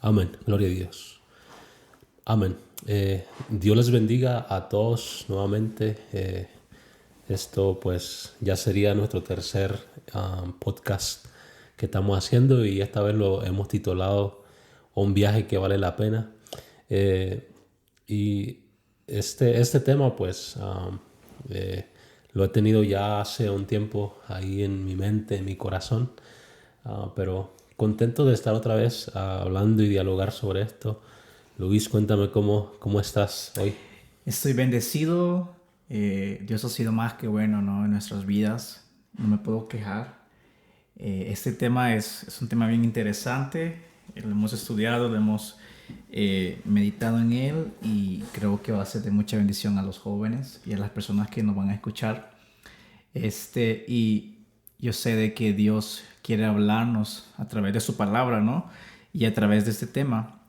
Amén. Gloria a Dios. Amén. Dios les bendiga a todos nuevamente. Esto pues ya sería nuestro tercer podcast que estamos haciendo y esta vez lo hemos titulado Un viaje que vale la pena. Y este tema pues lo he tenido ya hace un tiempo ahí en mi mente, en mi corazón, pero contento de estar otra vez hablando y dialogar sobre esto. Luis, cuéntame cómo estás hoy. Estoy bendecido. Dios ha sido más que bueno, ¿no? En nuestras vidas. No me puedo quejar. Este tema es un tema bien interesante. Lo hemos estudiado, lo hemos meditado en él y creo que va a ser de mucha bendición a los jóvenes y a las personas que nos van a escuchar. Y yo sé de que Dios quiere hablarnos a través de su palabra, ¿no? Y a través de este tema.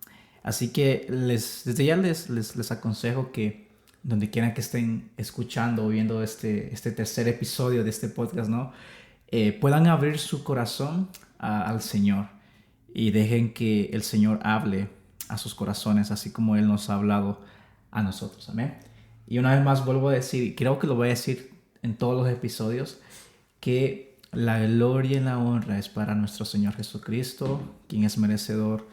Así que desde ya les aconsejo que donde quieran que estén escuchando o viendo este tercer episodio de este podcast, ¿no? Puedan abrir su corazón al Señor y dejen que el Señor hable a sus corazones, así como Él nos ha hablado a nosotros. Amén. Y una vez más vuelvo a decir, y creo que lo voy a decir en todos los episodios, que la gloria y la honra es para nuestro Señor Jesucristo, quien es merecedor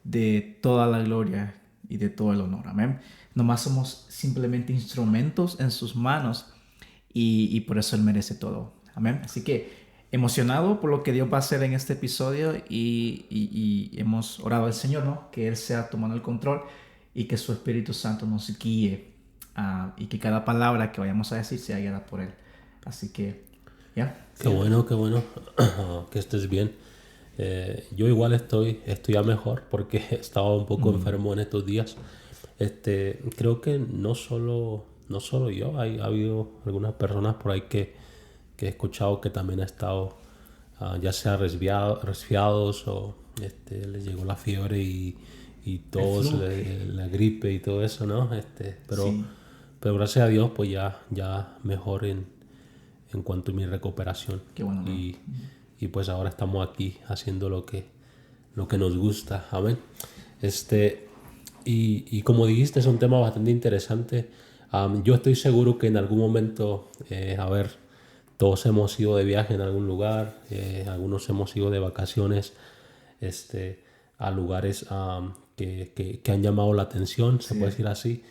de toda la gloria y de todo el honor. Amén. Nomás somos simplemente instrumentos en sus manos y por eso Él merece todo. Amén. Así que emocionado por lo que Dios va a hacer en este episodio y hemos orado al Señor, ¿no? Que Él sea tomando el control y que su Espíritu Santo nos guíe y que cada palabra que vayamos a decir sea guiada por Él. Así que, ya. Qué bueno que estés bien. Yo igual estoy ya mejor porque estaba un poco enfermo en estos días. Creo que no solo yo, ha habido algunas personas por ahí que he escuchado que también ha estado ya sea resfriados o les llegó la fiebre y El tos, flu. la gripe y todo eso, ¿no? Sí. Pero gracias a Dios pues ya mejor en cuanto a mi recuperación. Qué bueno, ¿no? Y pues ahora estamos aquí haciendo lo que nos gusta. Amén. Y como dijiste, es un tema bastante interesante. Yo estoy seguro que en algún momento, todos hemos ido de viaje en algún lugar, algunos hemos ido de vacaciones a lugares que han llamado la atención, se puede Sí. decir así.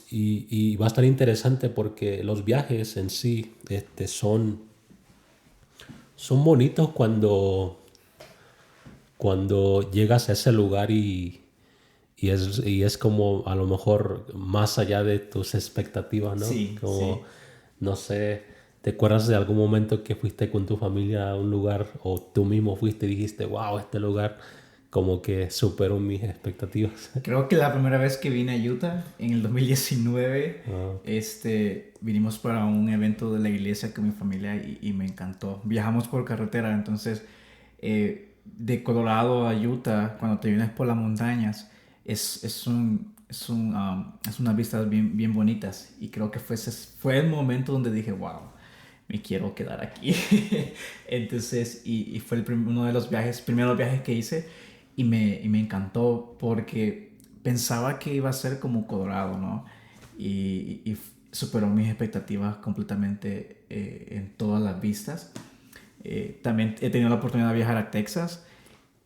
Y va a estar interesante porque los viajes en sí son bonitos cuando llegas a ese lugar y es como a lo mejor más allá de tus expectativas, ¿no? Sí, Como, sí. no sé, ¿te acuerdas de algún momento que fuiste con tu familia a un lugar o tú mismo fuiste y dijiste, wow, este lugar como que superó mis expectativas? Creo que la primera vez que vine a Utah, en el 2019, vinimos para un evento de la iglesia con mi familia y me encantó. Viajamos por carretera, entonces de Colorado a Utah, cuando te vienes por las montañas, es unas vistas bien bonitas. Y creo que fue el momento donde dije, wow, me quiero quedar aquí. Entonces, y fue uno de los primeros viajes que hice y me encantó porque pensaba que iba a ser como Colorado, ¿no? Y superó mis expectativas completamente en todas las vistas. También he tenido la oportunidad de viajar a Texas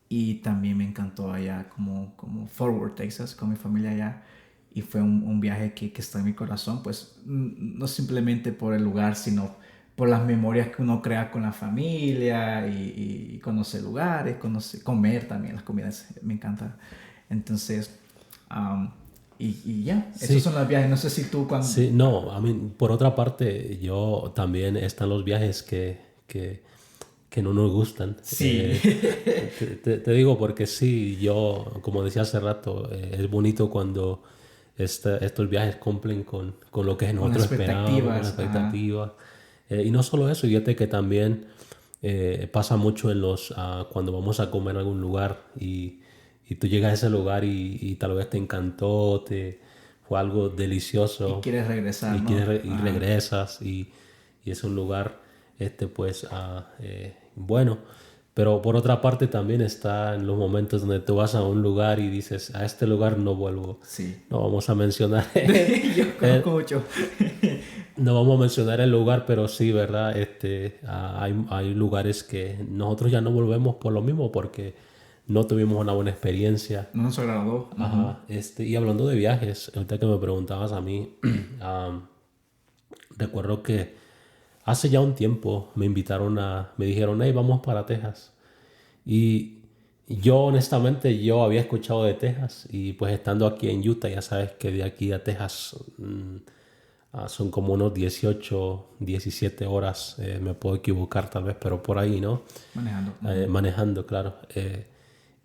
y también me encantó allá como Fort Worth, Texas, con mi familia allá. Y fue un viaje que está en mi corazón, pues no simplemente por el lugar, sino por las memorias que uno crea con la familia y conocer lugares, comer también, las comidas me encanta. Entonces, y ya, esos Sí, son los viajes. No sé si tú cuando... sí, no, a mí, por otra parte, yo también están los viajes que no nos gustan. Sí, Te digo porque sí, yo, como decía hace rato, es bonito cuando estos viajes cumplen con lo que con nosotros esperábamos, con la expectativas, ajá. expectativa. Y no solo eso, fíjate que también pasa mucho cuando vamos a comer en algún lugar y tú llegas a ese lugar y tal vez te encantó, fue algo Y delicioso quieres regresar, y, ¿no? y Ajá. regresas y es un lugar pues bueno, Pero por otra parte también está en los momentos donde tú vas a un lugar y dices, a este lugar no vuelvo. Sí. No vamos a mencionar, Yo el- conozco mucho. no vamos a mencionar el lugar, pero sí, ¿verdad? Hay lugares que nosotros ya no volvemos por lo mismo porque no tuvimos una buena experiencia. No nos agradó. Ujú. Ajá, y hablando de viajes, ahorita que me preguntabas a mí, recuerdo que hace ya un tiempo me dijeron, hey, vamos para Texas. Y yo honestamente, yo había escuchado de Texas y pues estando aquí en Utah, ya sabes que de aquí a Texas son como unos 18 17 horas, me puedo equivocar tal vez, pero por ahí, ¿no? Manejando. Ujú. Manejando, claro.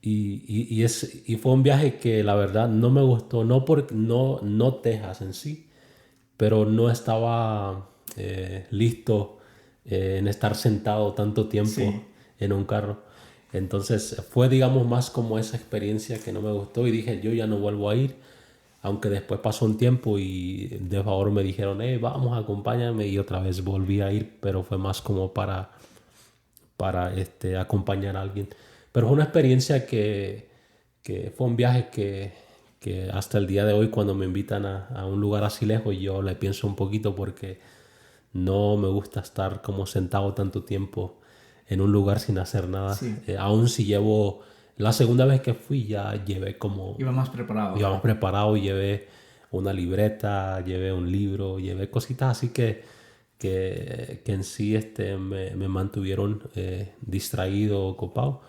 Y fue un viaje que la verdad no me gustó, no Texas en sí, pero no estaba listo en estar sentado tanto tiempo Sí. en un carro. Entonces fue, digamos, más como esa experiencia que no me gustó y dije, yo ya no vuelvo a ir. Aunque después pasó un tiempo y de favor me dijeron, vamos, acompáñame y otra vez volví a ir, pero fue más como para acompañar a alguien. Pero fue una experiencia que fue un viaje que hasta el día de hoy cuando me invitan a un lugar así lejos yo le pienso un poquito porque no me gusta estar como sentado tanto tiempo en un lugar sin hacer nada. Sí. Aún si llevo, la segunda vez que fui ya llevé como, Iba más preparado. íbamos preparado, llevé una libreta, llevé un libro, llevé cositas así que en sí me mantuvieron distraído, ocupado,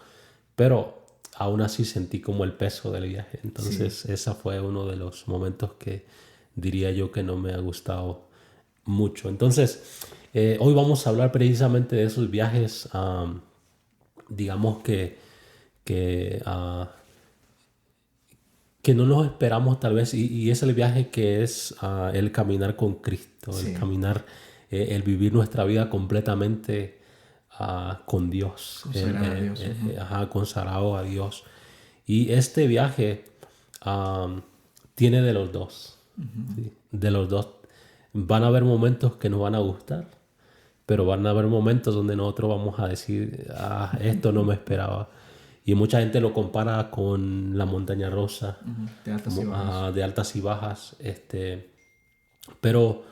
pero aún así sentí como el peso del viaje. Sí. Entonces, ese fue uno de los momentos que diría yo que no me ha gustado mucho. Entonces, hoy vamos a hablar precisamente de esos viajes, digamos que, ah, que no nos esperamos tal vez, y es el viaje que es el caminar con Cristo, el Sí. caminar, el vivir nuestra vida completamente con Dios, Consagrar a Dios. Ujú. ajá, consagrado a Dios. Y este viaje tiene de los dos, ¿sí? De los dos. Van a haber momentos que nos van a gustar, pero van a haber momentos donde nosotros vamos a decir, esto no me esperaba. Y mucha gente lo compara con la montaña rusa, Ujú. De altas y bajas. de altas y bajas, pero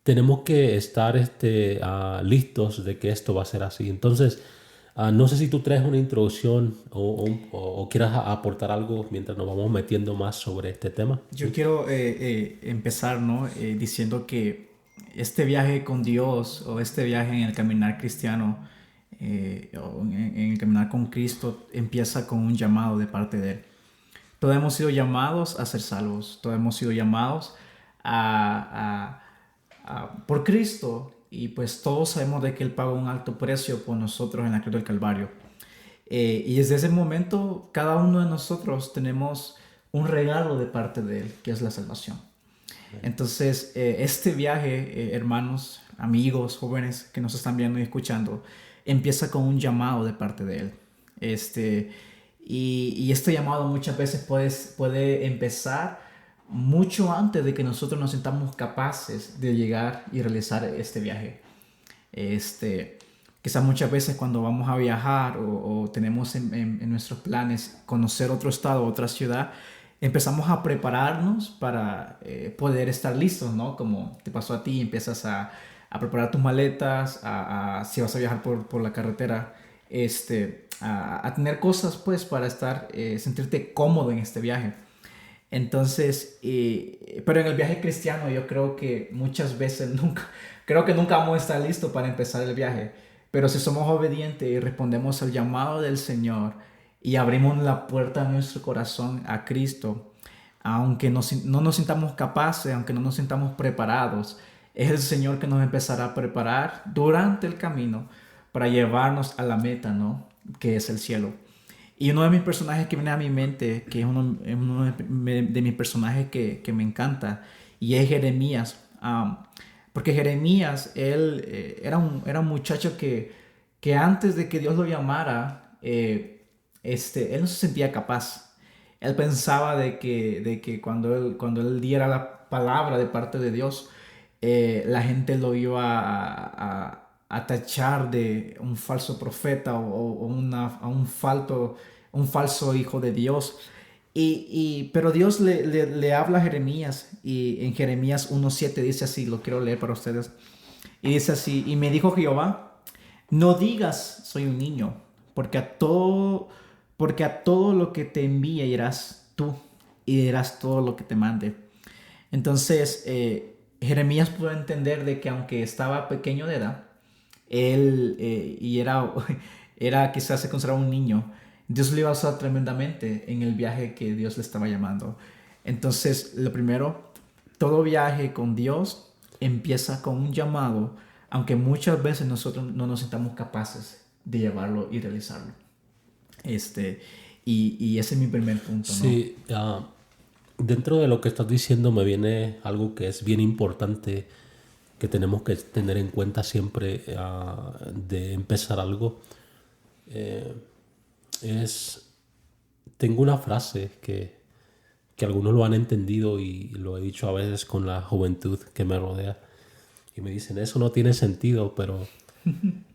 tenemos que estar listos de que esto va a ser así. Entonces, no sé si tú traes una introducción o quieras aportar algo mientras nos vamos metiendo más sobre este tema. Yo quiero empezar, ¿no? Diciendo que este viaje con Dios o este viaje en el caminar cristiano o en el caminar con Cristo empieza con un llamado de parte de Él. Todos hemos sido llamados a ser salvos, todos hemos sido llamados por Cristo y pues todos sabemos de que Él pagó un alto precio por nosotros en la cruz del Calvario. Y desde ese momento cada uno de nosotros tenemos un regalo de parte de Él, que es la salvación. Entonces, este viaje, hermanos, amigos, jóvenes que nos están viendo y escuchando, empieza con un llamado de parte de Él. Y este llamado muchas veces puede empezar mucho antes de que nosotros nos sintamos capaces de llegar y realizar este viaje. Este, Quizás muchas veces cuando vamos a viajar o tenemos en nuestros planes conocer otro estado, otra ciudad, empezamos a prepararnos para poder estar listos, ¿no? Como te pasó a ti, empiezas a preparar tus maletas, si vas a viajar por la carretera, a tener cosas pues para estar, sentirte cómodo en este viaje. Entonces, pero en el viaje cristiano yo creo que muchas veces creo que nunca vamos a estar listos para empezar el viaje. Pero si somos obedientes y respondemos al llamado del Señor y abrimos la puerta de nuestro corazón a Cristo, aunque no nos sintamos capaces, aunque no nos sintamos preparados, es el Señor que nos empezará a preparar durante el camino para llevarnos a la meta, ¿no? Que es el cielo. Y uno de mis personajes que viene a mi mente, que es uno de mis personajes que me encanta, y es Jeremías. Porque Jeremías, él era un muchacho que antes de que Dios lo llamara, él no se sentía capaz. Él pensaba de que cuando él diera la palabra de parte de Dios, la gente lo iba a tachar de un falso profeta a un falso hijo de Dios. Pero Dios le habla a Jeremías y en Jeremías 1:7 dice así, lo quiero leer para ustedes. Y dice así, y me dijo Jehová, no digas soy un niño, porque a todo lo que te envíe irás tú y dirás todo lo que te mande. Entonces, Jeremías pudo entender de que aunque estaba pequeño de edad, él era quizás se consideraba un niño, Dios le iba a usar tremendamente en el viaje que Dios le estaba llamando. Entonces, lo primero, todo viaje con Dios empieza con un llamado, aunque muchas veces nosotros no nos sintamos capaces de llevarlo y realizarlo. Y ese es mi primer punto, ¿no? Sí, dentro de lo que estás diciendo me viene algo que es bien importante que tenemos que tener en cuenta siempre de empezar algo. Tengo una frase que algunos lo han entendido y lo he dicho a veces con la juventud que me rodea y me dicen, eso no tiene sentido, pero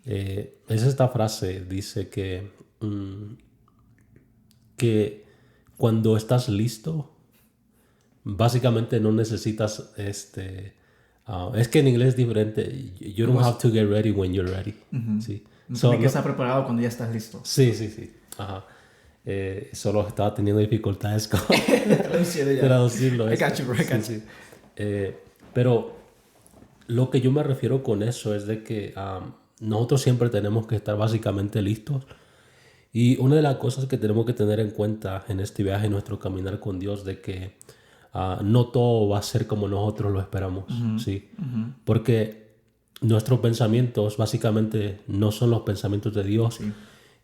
es esta frase, dice que cuando estás listo, básicamente no necesitas es que en inglés es diferente. You don't have to get ready when you're ready. Sí. No tienes que estar preparado cuando ya estás listo. Sí, sí, sí. Ajá. Solo estaba teniendo dificultades con traducirlo. I got you, bro. I got you. Pero lo que yo me refiero con eso es de que nosotros siempre tenemos que estar básicamente listos. Y una de las cosas que tenemos que tener en cuenta en este viaje, en nuestro caminar con Dios, de que no todo va a ser como nosotros lo esperamos, ¿sí? Porque nuestros pensamientos básicamente no son los pensamientos de Dios. Sí.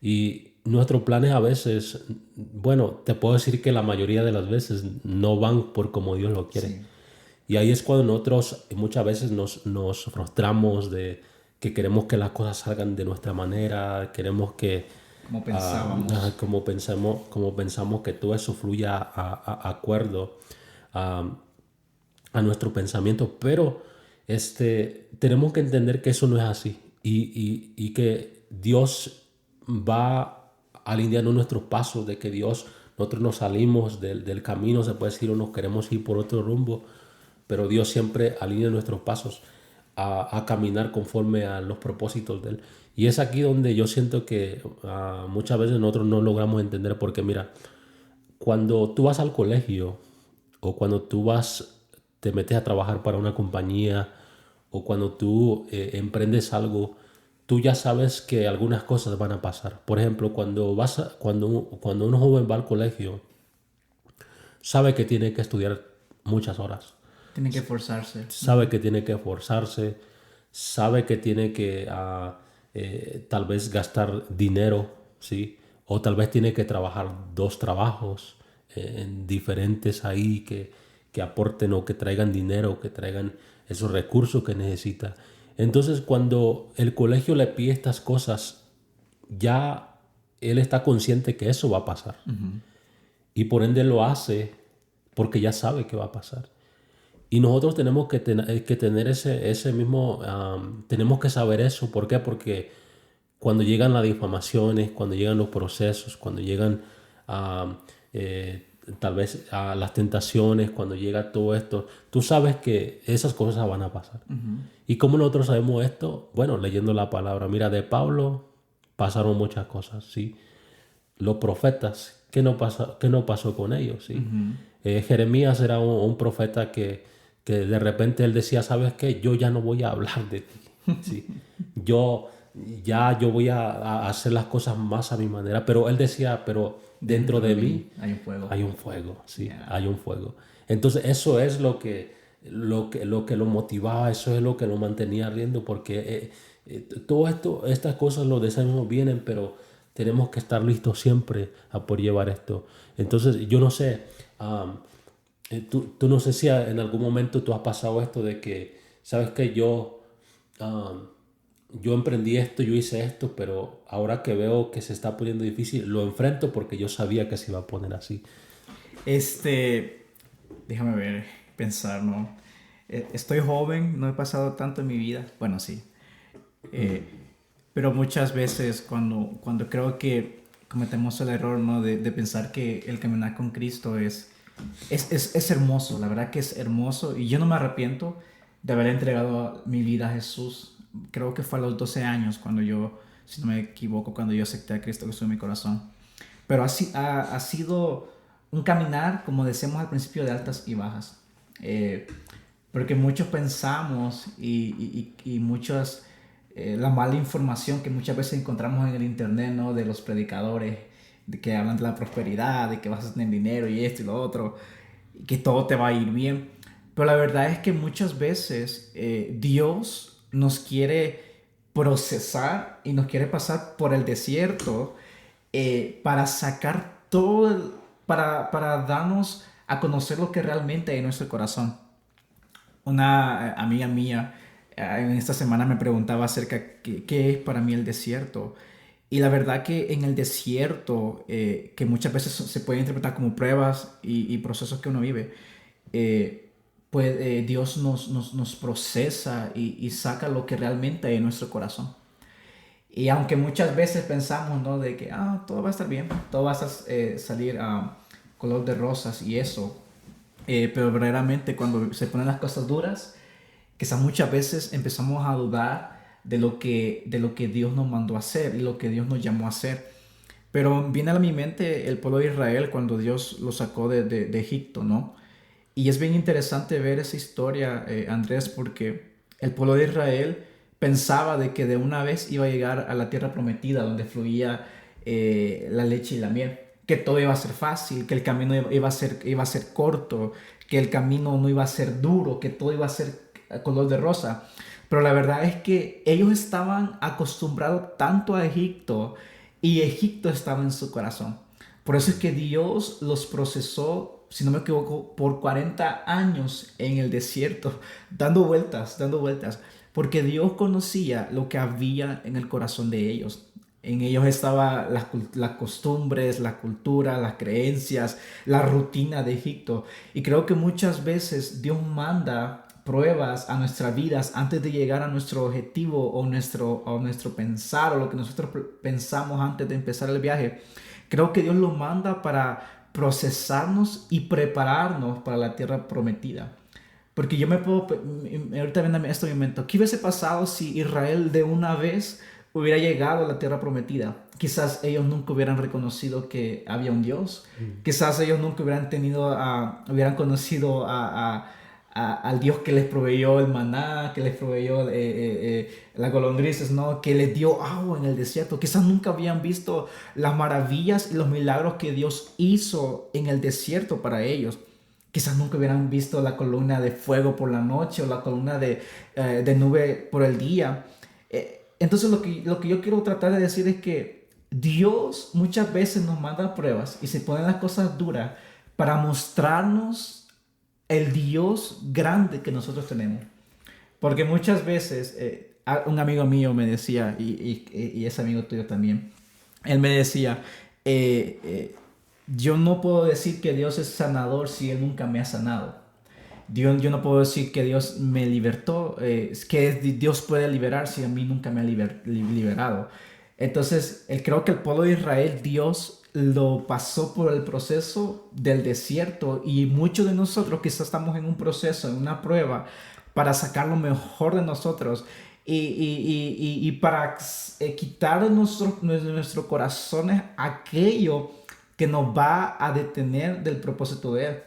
Y nuestros planes a veces, bueno, te puedo decir que la mayoría de las veces no van por como Dios lo quiere. Sí. Y ahí es cuando nosotros muchas veces nos frustramos de que queremos que las cosas salgan de nuestra manera, queremos que Como pensábamos. como pensamos que todo eso fluya acuerdo a nuestro pensamiento, pero tenemos que entender que eso no es así y que Dios va alineando nuestros pasos, de que nosotros nos salimos del camino, se puede decir, o nos queremos ir por otro rumbo, pero Dios siempre alinea nuestros pasos a caminar conforme a los propósitos de Él. Y es aquí donde yo siento que muchas veces nosotros no logramos entender, porque mira, cuando tú vas al colegio o cuando te metes a trabajar para una compañía o cuando tú emprendes algo, tú ya sabes que algunas cosas van a pasar. Por ejemplo, cuando un joven va al colegio, sabe que tiene que estudiar muchas horas. Tiene que esforzarse. Sabe que tiene que esforzarse, sabe que tiene que tal vez gastar dinero, ¿sí? O tal vez tiene que trabajar 2 trabajos en diferentes ahí que aporten o que traigan dinero, que traigan esos recursos que necesita. Entonces, cuando el colegio le pide estas cosas, ya él está consciente que eso va a pasar. Y por ende lo hace porque ya sabe que va a pasar. Y nosotros tenemos que tener ese mismo, tenemos que saber eso. ¿Por qué? Porque cuando llegan las difamaciones, cuando llegan los procesos, cuando llegan tal vez a las tentaciones, cuando llega todo esto, tú sabes que esas cosas van a pasar. ¿Y cómo nosotros sabemos esto? Bueno, leyendo la palabra. Mira, de Pablo pasaron muchas cosas, ¿sí? Los profetas, ¿qué no pasó con ellos? ¿Sí? Jeremías era un profeta que de repente él decía, ¿sabes qué? Yo ya no voy a hablar de ti. ¿Sí? Yo voy a hacer las cosas más a mi manera. Pero él decía, pero dentro de mí hay un fuego. Hay un fuego, sí, Yeah. hay un fuego. Entonces eso es lo que lo motivaba, eso es lo que lo mantenía ardiendo, porque todo esto, estas cosas, los desánimos vienen, pero tenemos que estar listos siempre a por llevar esto. Entonces yo no sé, tú no sé si en algún momento tú has pasado esto de que, sabes que yo emprendí esto, yo hice esto, pero ahora que veo que se está poniendo difícil, lo enfrento porque yo sabía que se iba a poner así. Déjame ver, pensar, ¿no? Estoy joven, no he pasado tanto en mi vida. Bueno, sí. Eh, pero muchas veces cuando creo que cometemos el error, ¿no? De pensar que el caminar con Cristo es hermoso, la verdad que es hermoso y yo no me arrepiento de haber entregado mi vida a Jesús. Creo que fue a los 12 años cuando yo, si no me equivoco, cuando yo acepté a Cristo Jesús en mi corazón. Pero ha sido un caminar, como decíamos al principio, de altas y bajas. Eh, Porque muchos pensamos y muchas, la mala información que muchas veces encontramos en el internet, ¿no? De los predicadores, de que hablan de la prosperidad, de que vas a tener dinero y esto y lo otro, y que todo te va a ir bien. Pero la verdad es que muchas veces Dios nos quiere procesar y nos quiere pasar por el desierto para sacar todo, para darnos a conocer lo que realmente hay en nuestro corazón. Una amiga mía en esta semana me preguntaba acerca de qué es para mí el desierto. Y la verdad que en el desierto, que muchas veces se puede interpretar como pruebas y procesos que uno vive, pues Dios nos procesa y saca lo que realmente hay en nuestro corazón. Y aunque muchas veces pensamos, ¿no? De que todo va a estar bien, todo va a salir a color de rosas y eso, pero verdaderamente cuando se ponen las cosas duras, quizás muchas veces empezamos a dudar de lo que Dios nos mandó a hacer y lo que Dios nos llamó a hacer. Pero viene a mi mente el pueblo de Israel cuando Dios lo sacó de Egipto, ¿no? Y es bien interesante ver esa historia, Andrés, porque el pueblo de Israel pensaba de que de una vez iba a llegar a la tierra prometida donde fluía la leche y la miel, que todo iba a ser fácil, que el camino iba a ser corto, que el camino no iba a ser duro, que todo iba a ser color de rosa. Pero la verdad es que ellos estaban acostumbrados tanto a Egipto y Egipto estaba en su corazón. Por eso es que Dios los procesó, si no me equivoco, por 40 años en el desierto, dando vueltas, dando vueltas, porque Dios conocía lo que había en el corazón de ellos. En ellos estaban las costumbres, la cultura, las creencias, la rutina de Egipto. Y creo que muchas veces Dios manda pruebas a nuestras vidas antes de llegar a nuestro objetivo o nuestro pensar o lo que nosotros pensamos antes de empezar el viaje. Creo que Dios lo manda para procesarnos y prepararnos para la tierra prometida. Porque yo me puedo, ahorita viendo esto en mi mente, ¿qué hubiese pasado si Israel de una vez hubiera llegado a la tierra prometida? Quizás ellos nunca hubieran reconocido que había un Dios. Quizás ellos nunca hubieran conocido al Dios que les proveyó el maná, que les proveyó las golondrinas, ¿no? Que les dio agua en el desierto. Quizás nunca habían visto las maravillas y los milagros que Dios hizo en el desierto para ellos. Quizás nunca hubieran visto la columna de fuego por la noche o la columna de nube por el día. Entonces lo que yo quiero tratar de decir es que Dios muchas veces nos manda pruebas y se ponen las cosas duras para mostrarnos el Dios grande que nosotros tenemos. Porque muchas veces un amigo mío me decía, y ese amigo tuyo también, él me decía, yo no puedo decir que Dios es sanador si Él nunca me ha sanado. Yo no puedo decir que Dios me libertó, que Dios puede liberar si a mí nunca me ha liberado. Entonces, creo que el pueblo de Israel, Dios lo pasó por el proceso del desierto y muchos de nosotros quizás estamos en un proceso, en una prueba, para sacar lo mejor de nosotros y para quitar de nuestros corazones aquello que nos va a detener del propósito de Él.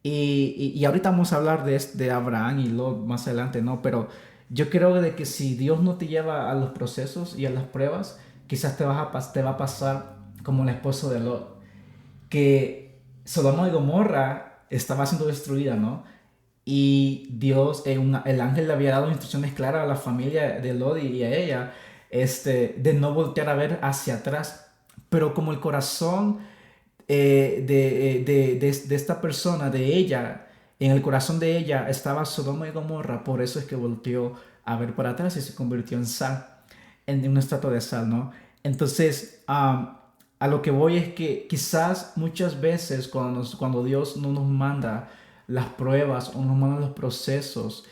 Y ahorita vamos a hablar de Abraham y Lot más adelante, ¿no? Pero yo creo de que si Dios no te lleva a los procesos y a las pruebas, quizás te va a pasar como el esposo de Lot, que Sodoma y Gomorra estaba siendo destruida, ¿no? Y Dios, el ángel le había dado instrucciones claras a la familia de Lot y a ella, de no voltear a ver hacia atrás. Pero como el corazón de esta persona, de ella, en el corazón de ella estaba Sodoma y Gomorra, por eso es que volteó a ver para atrás y se convirtió en sal, en una estatua de sal, ¿no? Entonces, a lo que voy es que quizás muchas veces cuando Dios no nos manda las pruebas o nos manda los procesos,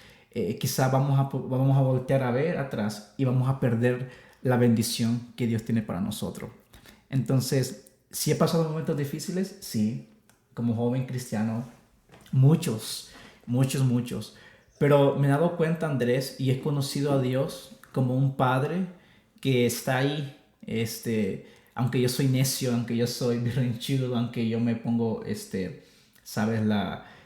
quizá vamos a voltear a ver atrás y vamos a perder la bendición que Dios tiene para nosotros. Entonces, si he pasado momentos difíciles, sí, como joven cristiano, muchos, muchos, muchos. Pero me he dado cuenta, Andrés, y he conocido a Dios como un padre que está ahí, aunque yo soy necio, aunque yo soy berrinchudo, aunque yo me pongo, sabes,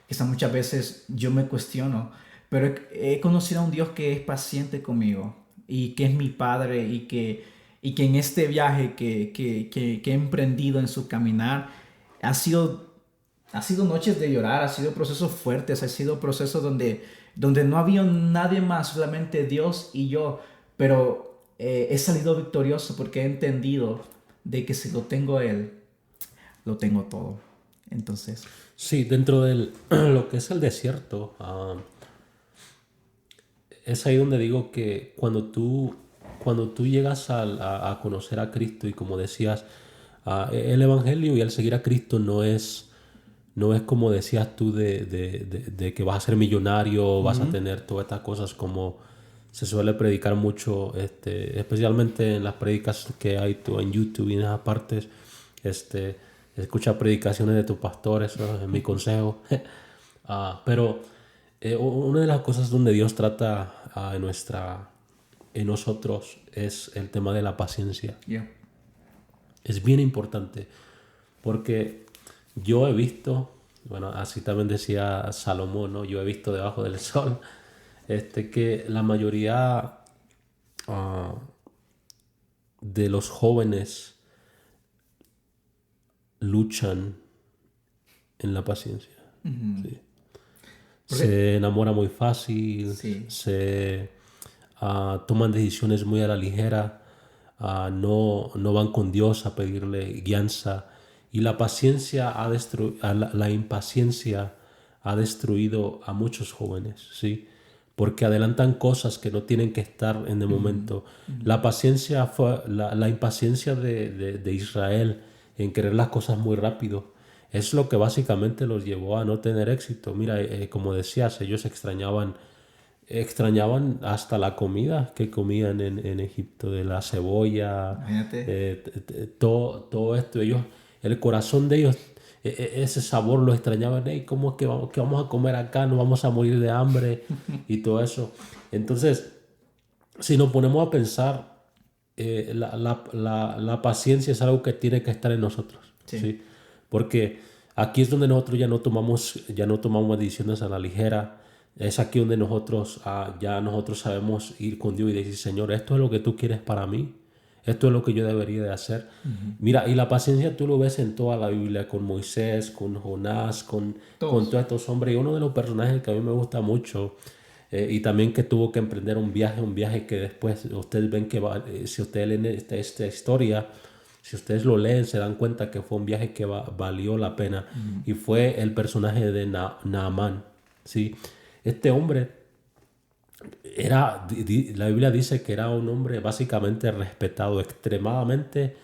quizá muchas veces yo me cuestiono, pero he conocido a un Dios que es paciente conmigo y que es mi padre y que en este viaje que he emprendido en su caminar ha sido noches de llorar, ha sido procesos fuertes, ha sido procesos donde no había nadie más, solamente Dios y yo, pero he salido victorioso porque he entendido de que si lo tengo a Él, lo tengo todo. Entonces, Sí, dentro de lo que es el desierto, es ahí donde digo que cuando tú llegas a conocer a Cristo y como decías, el Evangelio y el seguir a Cristo no es como decías tú de que vas a ser millonario, vas a tener todas estas cosas como se suele predicar mucho, especialmente en las predicas que hay tú en YouTube y en esas partes, este, escucha predicaciones de tu pastor, eso es mi consejo. Pero una de las cosas donde Dios trata en nosotros es el tema de la paciencia. yeah. Es bien importante porque yo he visto, bueno, así también decía Salomón, ¿no? Yo he visto debajo del sol, que la mayoría ah, de los jóvenes luchan en la paciencia. ¿Sí? Se enamora muy fácil, Sí. toman decisiones muy a la ligera, no van con Dios a pedirle guianza. Y la paciencia la impaciencia ha destruido a muchos jóvenes, ¿sí? Porque adelantan cosas que no tienen que estar en el momento. La paciencia fue la impaciencia de Israel en querer las cosas muy rápido. Es lo que básicamente los llevó a no tener éxito. Mira, como decías, ellos extrañaban hasta la comida que comían en Egipto, de la cebolla, Imagínate. todo esto. El corazón de ellos, ese sabor lo extrañaban. Hey, ¿cómo es que vamos a comer acá? Nos vamos a morir de hambre y todo eso. Entonces, si nos ponemos a pensar, la paciencia es algo que tiene que estar en nosotros, Sí. ¿sí? Porque aquí es donde nosotros ya no tomamos decisiones a la ligera. Es aquí donde nosotros sabemos ir con Dios y decir, Señor, esto es lo que tú quieres para mí. Esto es lo que yo debería de hacer. Mira, y la paciencia tú lo ves en toda la Biblia, con Moisés, con Jonás, con Todos. todos estos hombres. Y uno de los personajes que a mí me gusta mucho, y también que tuvo que emprender un viaje que después ustedes ven si ustedes leen esta historia, si ustedes lo leen, se dan cuenta que fue un viaje que valió la pena. Y fue el personaje de Naamán, ¿sí? Este hombre la Biblia dice que era un hombre básicamente respetado, extremadamente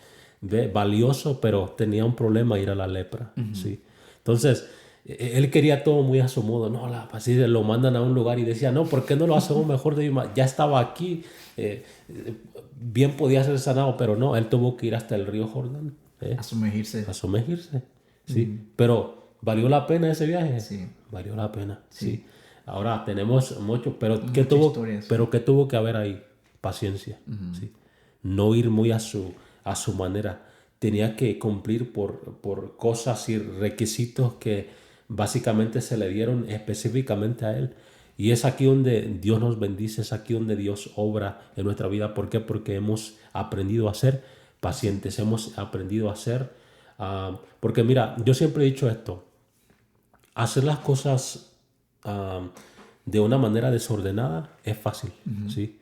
valioso, pero tenía un problema, ir a la lepra, ¿sí? Entonces, él quería todo muy a su modo. No, así lo mandan a un lugar y decía, no, ¿por qué no lo hacemos mejor ya estaba aquí, bien podía ser sanado, pero no, él tuvo que ir hasta el río Jordán, A sumergirse. a sumergirse, ¿sí? Pero, ¿valió la pena ese viaje? Sí. Valió la pena, sí. Ahora tenemos mucho, pero Muchas historias. ¿qué tuvo que haber ahí? Paciencia, ¿sí? No ir muy a su manera. Tenía que cumplir por cosas y requisitos que básicamente se le dieron específicamente a él. Y es aquí donde Dios nos bendice, es aquí donde Dios obra en nuestra vida. ¿Por qué? Porque hemos aprendido a ser pacientes, hemos aprendido a ser... porque mira, yo siempre he dicho esto, hacer las cosas de una manera desordenada es fácil, ¿sí?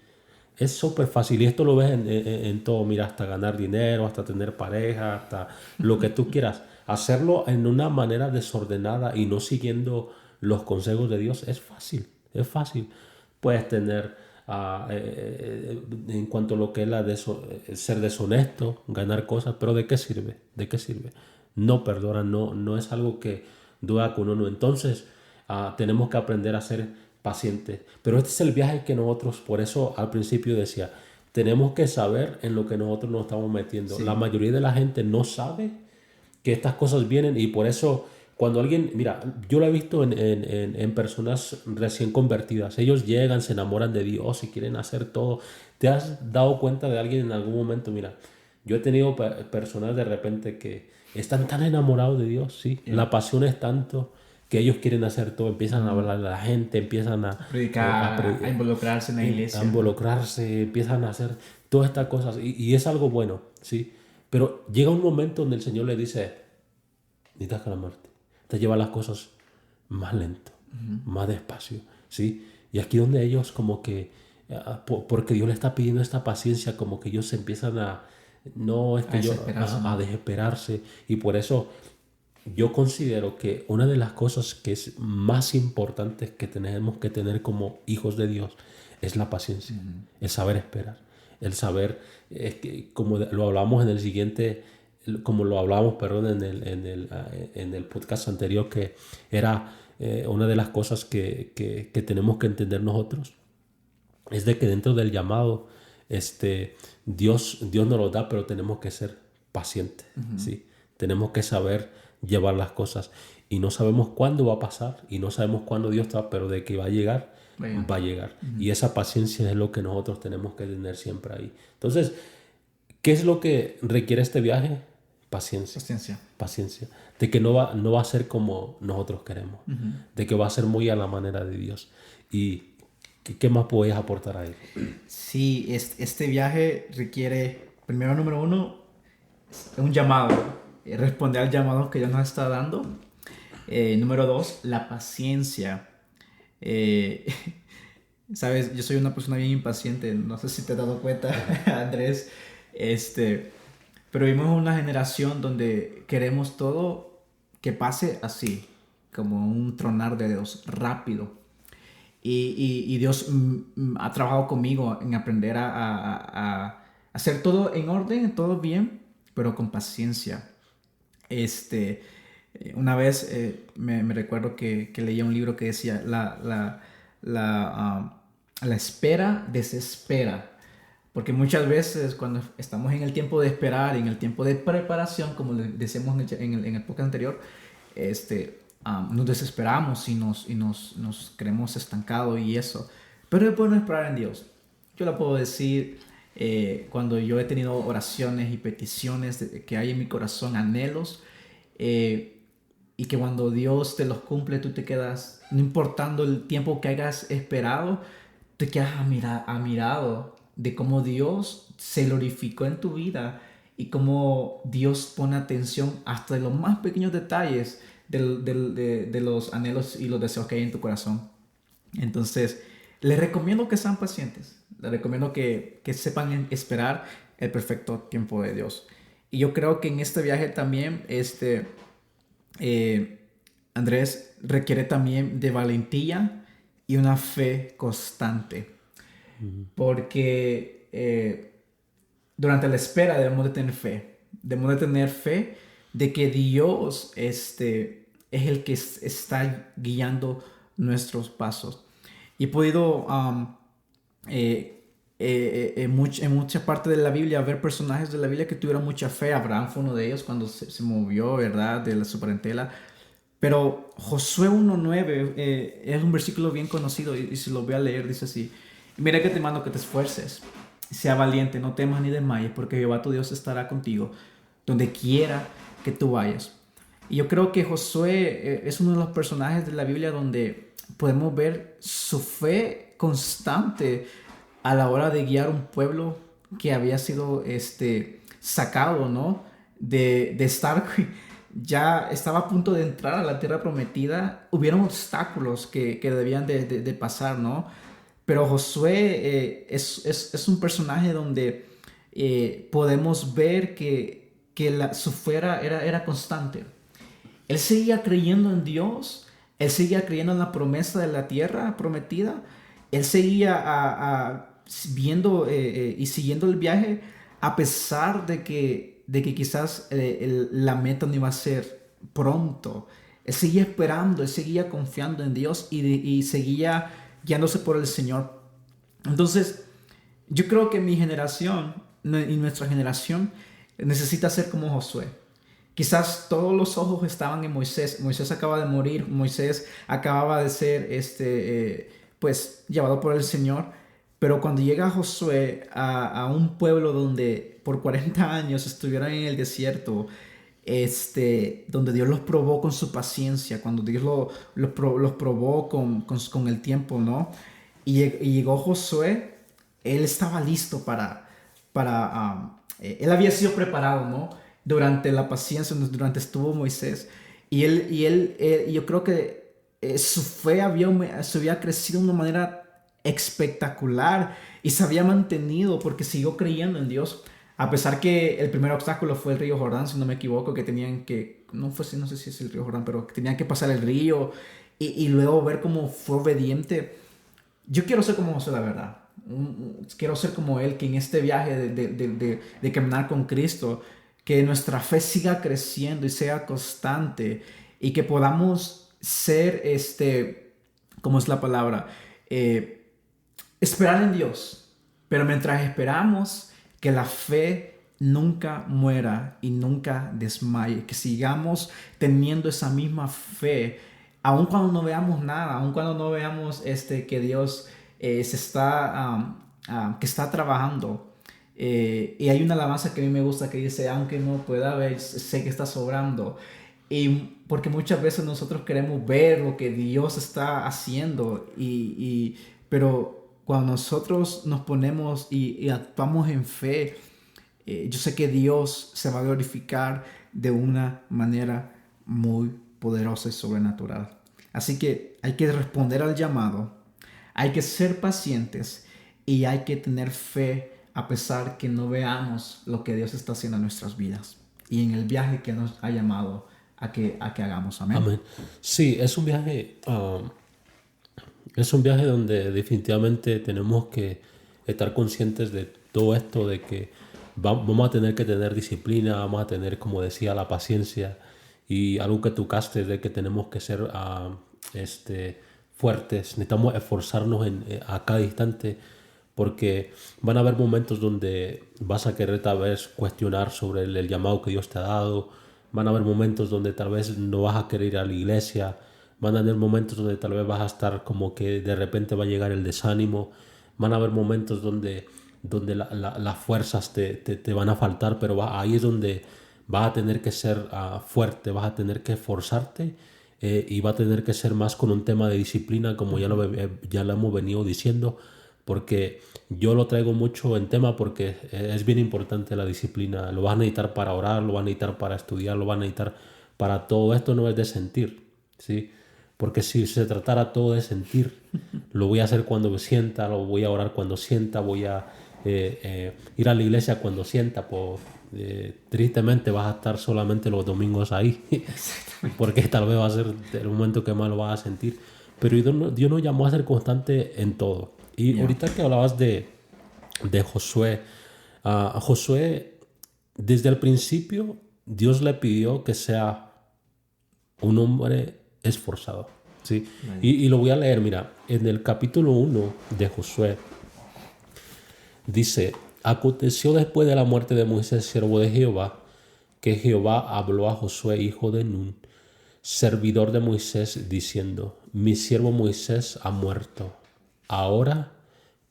Es súper fácil y esto lo ves en todo, mira, hasta ganar dinero, hasta tener pareja, hasta lo que tú quieras. Hacerlo en una manera desordenada y no siguiendo los consejos de Dios es fácil, es fácil. Puedes tener, en cuanto a lo que es ser deshonesto, ganar cosas, pero ¿de qué sirve? ¿De qué sirve? No perdona, no es algo que dura con uno. Entonces, tenemos que aprender a ser pacientes. Pero este es el viaje que nosotros, por eso al principio decía, tenemos que saber en lo que nosotros nos estamos metiendo. Sí. La mayoría de la gente no sabe que estas cosas vienen y por eso cuando alguien, mira, yo lo he visto en personas recién convertidas, ellos llegan, se enamoran de Dios y quieren hacer todo. ¿Te has dado cuenta de alguien en algún momento? Mira, yo he tenido personas de repente que están tan enamorados de Dios, sí, la pasión es tanto que ellos quieren hacer todo, empiezan a hablar a la gente, empiezan a Predicar, a involucrarse en la iglesia. a involucrarse, empiezan a hacer todas estas cosas y es algo bueno, sí. Pero llega un momento donde el Señor le dice, necesitas calmarte, te lleva las cosas más lento, más despacio, sí. Y aquí donde ellos como que, porque Dios le está pidiendo esta paciencia, como que ellos se empiezan a, no es que yo, a desesperarse y por eso yo considero que una de las cosas que es más importantes que tenemos que tener como hijos de Dios es la paciencia, el saber esperar, el saber, como lo hablamos en el siguiente, como lo hablamos, perdón, en el podcast anterior, que era una de las cosas que tenemos que entender nosotros, es de que dentro del llamado, Dios nos lo da, pero tenemos que ser pacientes, ¿sí? Tenemos que saber llevar las cosas y no sabemos cuándo va a pasar y no sabemos cuándo Dios está, pero de que va a llegar, va a llegar. Y esa paciencia es lo que nosotros tenemos que tener siempre ahí. Entonces, ¿qué es lo que requiere este viaje? Paciencia. Paciencia. De que no va a ser como nosotros queremos. De que va a ser muy a la manera de Dios. Y ¿qué más puedes aportar a él? Sí, este viaje requiere, primero, número uno, un llamado. Responder al llamado que Dios nos está dando. Número dos, la paciencia. Sabes, yo soy una persona bien impaciente. No sé si te has dado cuenta, Andrés. Pero vivimos en una generación donde queremos todo que pase así, como un tronar de Dios, rápido. Y Dios ha trabajado conmigo en aprender a hacer todo en orden, todo bien, pero con paciencia. Una vez me recuerdo que leía un libro que decía la espera desespera, porque muchas veces cuando estamos en el tiempo de esperar, en el tiempo de preparación, como decíamos en el podcast anterior, nos desesperamos y nos creemos estancados y eso, pero es bueno esperar en Dios. Yo lo puedo decir cuando yo he tenido oraciones y peticiones que hay en mi corazón, anhelos, y que cuando Dios te los cumple, tú te quedas, no importando el tiempo que hayas esperado, te quedas admirado de cómo Dios se glorificó en tu vida y cómo Dios pone atención hasta de los más pequeños detalles de los anhelos y los deseos que hay en tu corazón. Entonces, les recomiendo que sean pacientes. Les recomiendo que sepan esperar el perfecto tiempo de Dios. Y yo creo que en este viaje también, Andrés, requiere también de valentía y una fe constante. Porque durante la espera debemos de tener fe. Debemos de tener fe de que Dios es el que está guiando nuestros pasos. Y he podido en mucha parte de la Biblia ver personajes de la Biblia que tuvieron mucha fe. Abraham fue uno de ellos cuando se movió, ¿verdad?, de su parentela. Pero Josué 1:9 es un versículo bien conocido y si lo voy a leer, dice así: mira que te mando que te esfuerces, sea valiente, no temas ni desmayes, porque Jehová tu Dios estará contigo donde quiera que tú vayas. Y yo creo que Josué es uno de los personajes de la Biblia donde podemos ver su fe constante a la hora de guiar un pueblo que había sido sacado, ¿no?, de estar, ya estaba a punto de entrar a la tierra prometida. Hubieron obstáculos que debían de pasar, ¿no? Pero Josué es un personaje donde podemos ver que su fe era constante. Él seguía creyendo en Dios, él seguía creyendo en la promesa de la tierra prometida, él seguía viendo y siguiendo el viaje a pesar de que quizás la meta no iba a ser pronto. Él seguía esperando, él seguía confiando en Dios y seguía guiándose por el Señor. Entonces, yo creo que mi generación y nuestra generación necesita ser como Josué. Quizás todos los ojos estaban en Moisés. Moisés acaba de morir. Moisés acababa de ser pues llevado por el Señor. Pero cuando llega Josué a un pueblo donde por 40 años estuvieron en el desierto, donde Dios los probó con su paciencia, cuando Dios los probó con el tiempo, ¿no? Y llegó Josué, él estaba listo él había sido preparado, ¿no? Durante la paciencia, durante estuvo Moisés. Yo creo que su fe se había crecido de una manera espectacular y se había mantenido porque siguió creyendo en Dios. A pesar que el primer obstáculo fue el río Jordán, si no me equivoco, que tenían que, no sé si es el río Jordán, pero que tenían que pasar el río y luego ver cómo fue obediente. Yo quiero ser como José, la verdad. Quiero ser como él, que en este viaje de caminar con Cristo, que nuestra fe siga creciendo y sea constante y que podamos ser, ¿cómo es la palabra? Esperar en Dios. Pero mientras esperamos, que la fe nunca muera y nunca desmaye. Que sigamos teniendo esa misma fe aun cuando no veamos nada, aun cuando no veamos que Dios que está trabajando. Y hay una alabanza que a mí me gusta que dice, aunque no pueda ver, sé que está sobrando. Y porque muchas veces nosotros queremos ver lo que Dios está haciendo, pero cuando nosotros nos ponemos y actuamos en fe, yo sé que Dios se va a glorificar de una manera muy poderosa y sobrenatural. Así que hay que responder al llamado, hay que ser pacientes y hay que tener fe a pesar que no veamos lo que Dios está haciendo en nuestras vidas y en el viaje que nos ha llamado a que hagamos. Amén. Amén. Sí, es un viaje donde definitivamente tenemos que estar conscientes de todo esto, de que vamos a tener que tener disciplina, vamos a tener, como decía, la paciencia, y algo que tocaste de que tenemos que ser fuertes, necesitamos esforzarnos a cada instante, porque van a haber momentos donde vas a querer tal vez cuestionar sobre el llamado que Dios te ha dado, van a haber momentos donde tal vez no vas a querer ir a la iglesia, van a haber momentos donde tal vez vas a estar como que de repente va a llegar el desánimo, van a haber momentos donde las fuerzas te van a faltar, pero ahí es donde vas a tener que ser fuerte, vas a tener que esforzarte, y va a tener que ser más con un tema de disciplina, como ya lo hemos venido diciendo, porque yo lo traigo mucho en tema porque es bien importante la disciplina. Lo vas a necesitar para orar, lo vas a necesitar para estudiar, lo vas a necesitar para todo. Esto no es de sentir, ¿sí? Porque si se tratara todo de sentir, lo voy a hacer cuando me sienta, lo voy a orar cuando sienta, voy a ir a la iglesia cuando sienta, pues tristemente vas a estar solamente los domingos ahí, porque tal vez va a ser el momento que más lo vas a sentir. Pero Dios nos llamó a ser constante en todo. Y ahorita que hablabas de Josué, a Josué, desde el principio, Dios le pidió que sea un hombre esforzado, ¿sí? Y lo voy a leer, mira, en el capítulo 1 de Josué, dice: aconteció después de la muerte de Moisés, siervo de Jehová, que Jehová habló a Josué, hijo de Nun, servidor de Moisés, diciendo: mi siervo Moisés ha muerto. Ahora,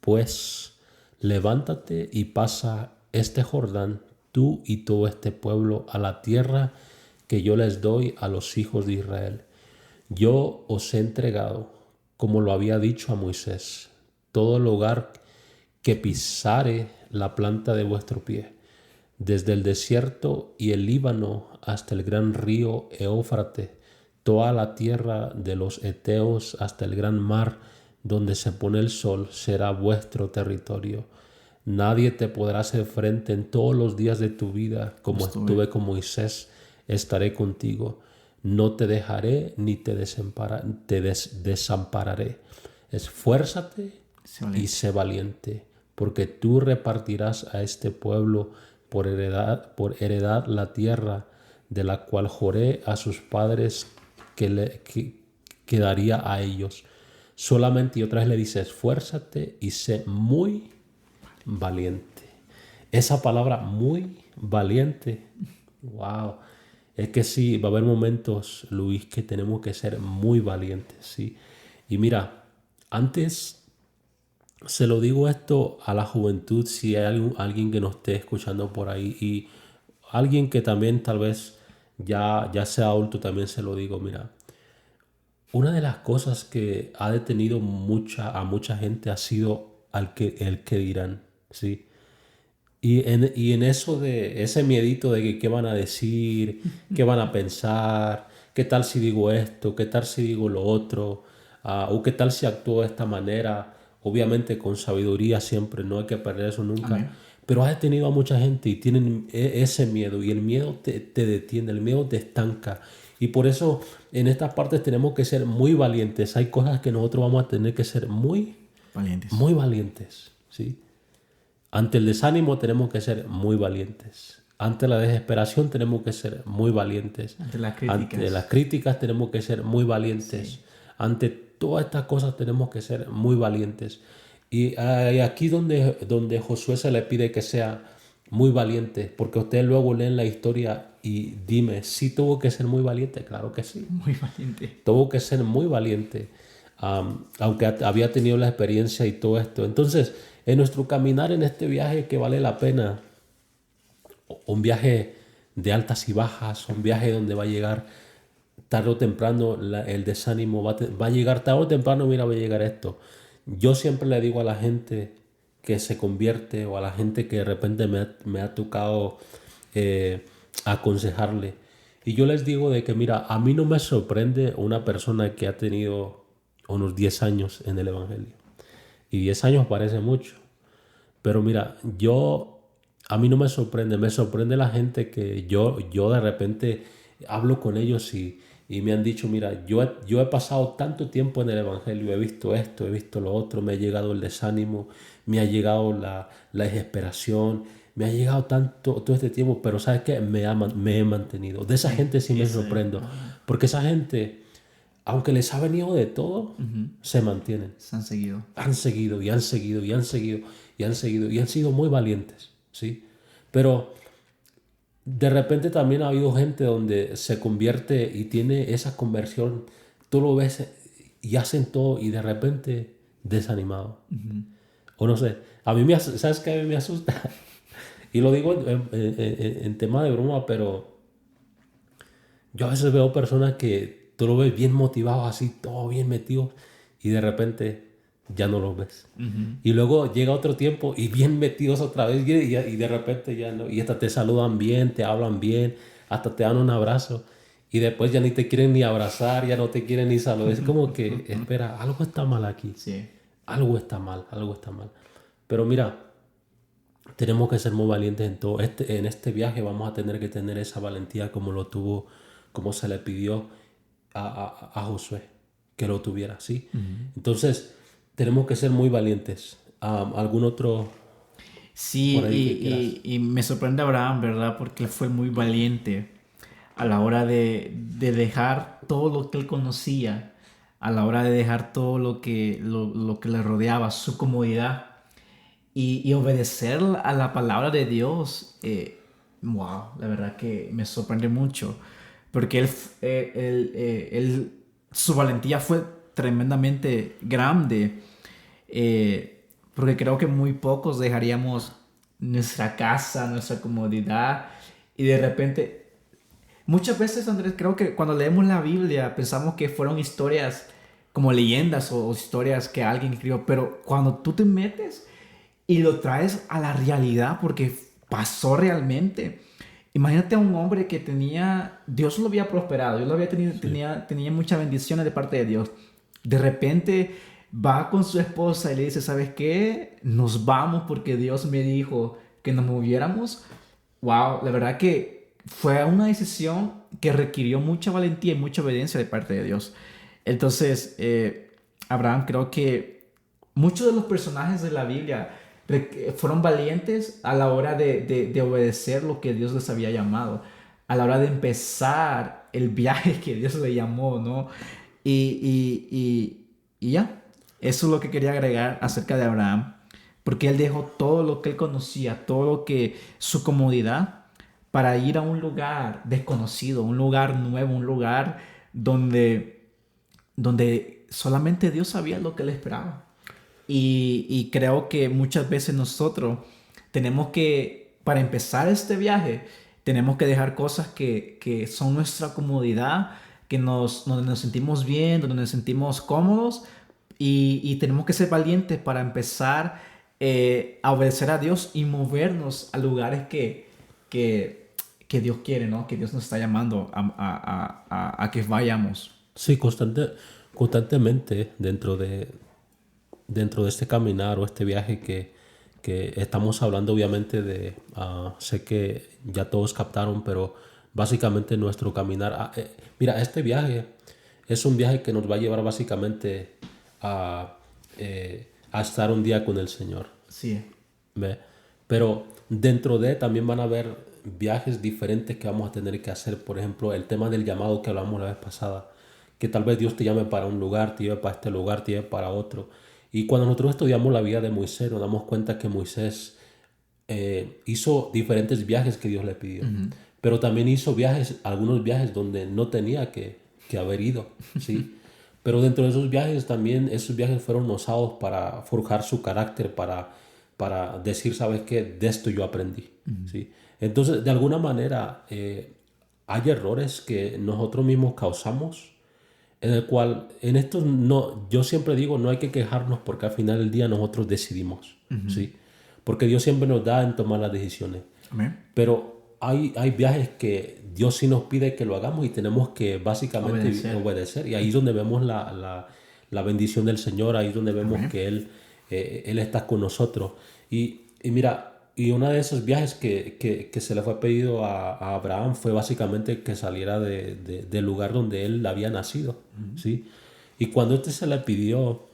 pues, levántate y pasa este Jordán, tú y todo este pueblo, a la tierra que yo les doy a los hijos de Israel. Yo os he entregado, como lo había dicho a Moisés, todo lugar que pisare la planta de vuestro pie, desde el desierto y el Líbano hasta el gran río Éufrates, toda la tierra de los heteos hasta el gran mar donde se pone el sol, será vuestro territorio. Nadie te podrá hacer frente en todos los días de tu vida. Como estuve con Moisés, estaré contigo. No te dejaré ni te desampararé. Esfuérzate y sé valiente, porque tú repartirás a este pueblo por heredad la tierra de la cual juré a sus padres que daría a ellos. solamente, y otra vez le dice, esfuérzate y sé muy valiente. Esa palabra muy valiente, wow. Es que sí, va a haber momentos, Luis, que tenemos que ser muy valientes, ¿sí? Y mira, antes se lo digo esto a la juventud, si hay alguien que nos esté escuchando por ahí y alguien que también tal vez ya sea adulto, también se lo digo, mira, una de las cosas que ha detenido a mucha gente ha sido el que dirán, ¿sí? Y en eso de ese miedito de que qué van a decir, qué van a pensar, qué tal si digo esto, qué tal si digo lo otro, o qué tal si actúo de esta manera, obviamente con sabiduría siempre, no hay que perder eso nunca, Amén. pero has detenido a mucha gente y tienen ese miedo y el miedo te detiene, el miedo te estanca. Y por eso en estas partes tenemos que ser muy valientes. Hay cosas que nosotros vamos a tener que ser Valientes. muy valientes, ¿sí? Ante el desánimo tenemos que ser muy valientes. Ante la desesperación tenemos que ser muy valientes. Ante las Ante las críticas. críticas tenemos que ser muy Sí. valientes. Ante todas estas cosas tenemos que ser muy valientes. Y aquí donde Josué se le pide que sea muy valiente, porque ustedes luego leen la historia y dime, ¿sí tuvo que ser muy valiente? Claro que sí. Muy valiente. Tuvo que ser muy valiente, aunque había tenido la experiencia y todo esto. Entonces, en nuestro caminar en este viaje que vale la pena, un viaje de altas y bajas, un viaje donde va a llegar tarde o temprano el desánimo, va a llegar tarde o temprano, mira, va a llegar esto. Yo siempre le digo a la gente que se convierte o a la gente que de repente me ha tocado aconsejarle. Y yo les digo de que, mira, a mí no me sorprende una persona que ha tenido unos 10 años en el Evangelio. Y 10 años parece mucho. Pero mira, a mí no me sorprende la gente que yo de repente hablo con ellos y me han dicho, mira, yo he pasado tanto tiempo en el Evangelio, he visto esto, he visto lo otro, me ha llegado el desánimo, me ha llegado la desesperación, me ha llegado tanto todo este tiempo, pero ¿sabes qué? Me he mantenido. De esa gente sí me Ese. sorprendo, Ajá. porque esa gente, aunque les ha venido de todo, se mantienen. Se han seguido. Han seguido y han seguido y han seguido y han seguido y han sido muy valientes, ¿sí? Pero de repente también ha habido gente donde se convierte y tiene esa conversión, tú lo ves y hacen todo y de repente desanimado. O no sé, ¿sabes qué a mí me asusta? Y lo digo en tema de broma, pero yo a veces veo personas que tú lo ves bien motivados, así, todo bien metidos, y de repente ya no los ves. Y luego llega otro tiempo y bien metidos otra vez, y de repente ya no. Y hasta te saludan bien, te hablan bien, hasta te dan un abrazo. Y después ya ni te quieren ni abrazar, ya no te quieren ni saludar. Es como que, espera, algo está mal aquí. Sí. Algo está mal, algo está mal. Pero mira, tenemos que ser muy valientes en todo. En este viaje vamos a tener que tener esa valentía como lo tuvo, como se le pidió a Josué que lo tuviera, ¿sí? Entonces, tenemos que ser muy valientes. ¿Algún otro Sí, por ahí que quieras? y me sorprende Abraham, ¿verdad? Porque él fue muy valiente a la hora de dejar todo lo que él conocía, a la hora de dejar todo lo que le rodeaba, su comodidad, y obedecer a la palabra de Dios. Wow, la verdad que me sorprende mucho, porque su valentía fue tremendamente grande. Porque creo que muy pocos dejaríamos nuestra casa, nuestra comodidad, y de repente, muchas veces, Andrés, creo que cuando leemos la Biblia pensamos que fueron historias como leyendas o historias que alguien escribió, pero cuando tú te metes y lo traes a la realidad porque pasó realmente. Imagínate a un hombre que Dios lo había prosperado, Dios lo había tenido, Sí, tenía muchas bendiciones de parte de Dios. De repente va con su esposa y le dice, ¿sabes qué? Nos vamos porque Dios me dijo que nos moviéramos. Wow, la verdad que fue una decisión que requirió mucha valentía y mucha obediencia de parte de Dios. Entonces, Abraham, creo que muchos de los personajes de la Biblia fueron valientes a la hora de obedecer lo que Dios les había llamado, a la hora de empezar el viaje que Dios le llamó, ¿no? Y ya, Eso es lo que quería agregar acerca de Abraham, porque él dejó todo lo que él conocía, todo lo que su comodidad, para ir a un lugar desconocido, un lugar nuevo, un lugar donde solamente Dios sabía lo que él esperaba. Y creo que muchas veces nosotros tenemos que, para empezar este viaje, tenemos que dejar cosas que son nuestra comodidad, donde nos sentimos bien, donde nos sentimos cómodos, y tenemos que ser valientes para empezar a obedecer a Dios y movernos a lugares que Dios quiere, ¿no? Que Dios nos está llamando a que vayamos. Sí, constantemente dentro de este caminar o este viaje que estamos hablando, obviamente sé que ya todos captaron, pero básicamente nuestro caminar, mira, este viaje es un viaje que nos va a llevar básicamente a estar un día con el Señor. Sí. ¿Ve? Pero dentro de también van a haber viajes diferentes que vamos a tener que hacer. Por ejemplo, el tema del llamado que hablamos la vez pasada, que tal vez Dios te llame para un lugar, te lleve para este lugar, te lleve para otro. Y cuando nosotros estudiamos la vida de Moisés, nos damos cuenta que Moisés hizo diferentes viajes que Dios le pidió. Pero también hizo algunos viajes donde no tenía que haber ido, ¿sí? Pero dentro de esos viajes también, esos viajes fueron usados para forjar su carácter, para decir, ¿sabes qué? De esto yo aprendí, ¿sí? Entonces, de alguna manera, hay errores que nosotros mismos causamos, en el cual, en esto no, yo siempre digo, no hay que quejarnos porque al final del día nosotros decidimos, ¿sí? Porque Dios siempre nos da en tomar las decisiones. Amén. Pero hay viajes que Dios sí nos pide que lo hagamos y tenemos que básicamente obedecer. Y ahí es donde vemos la bendición del Señor, ahí es donde vemos Amén. que Él está con nosotros. Y mira, y uno de esos viajes que se le fue pedido a Abraham fue básicamente que saliera del lugar donde él había nacido, ¿sí? Y cuando se le pidió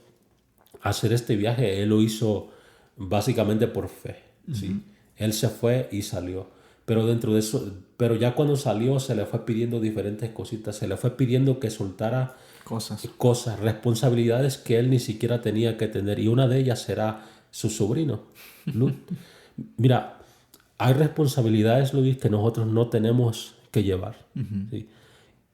hacer este viaje, él lo hizo básicamente por fe, ¿sí? Él se fue y salió. Pero dentro de eso, pero ya cuando salió se le fue pidiendo diferentes cositas, se le fue pidiendo que soltara cosas, responsabilidades que él ni siquiera tenía que tener. Y una de ellas será su sobrino, Lut. Mira, hay responsabilidades, Luis, que nosotros no tenemos que llevar, ¿sí?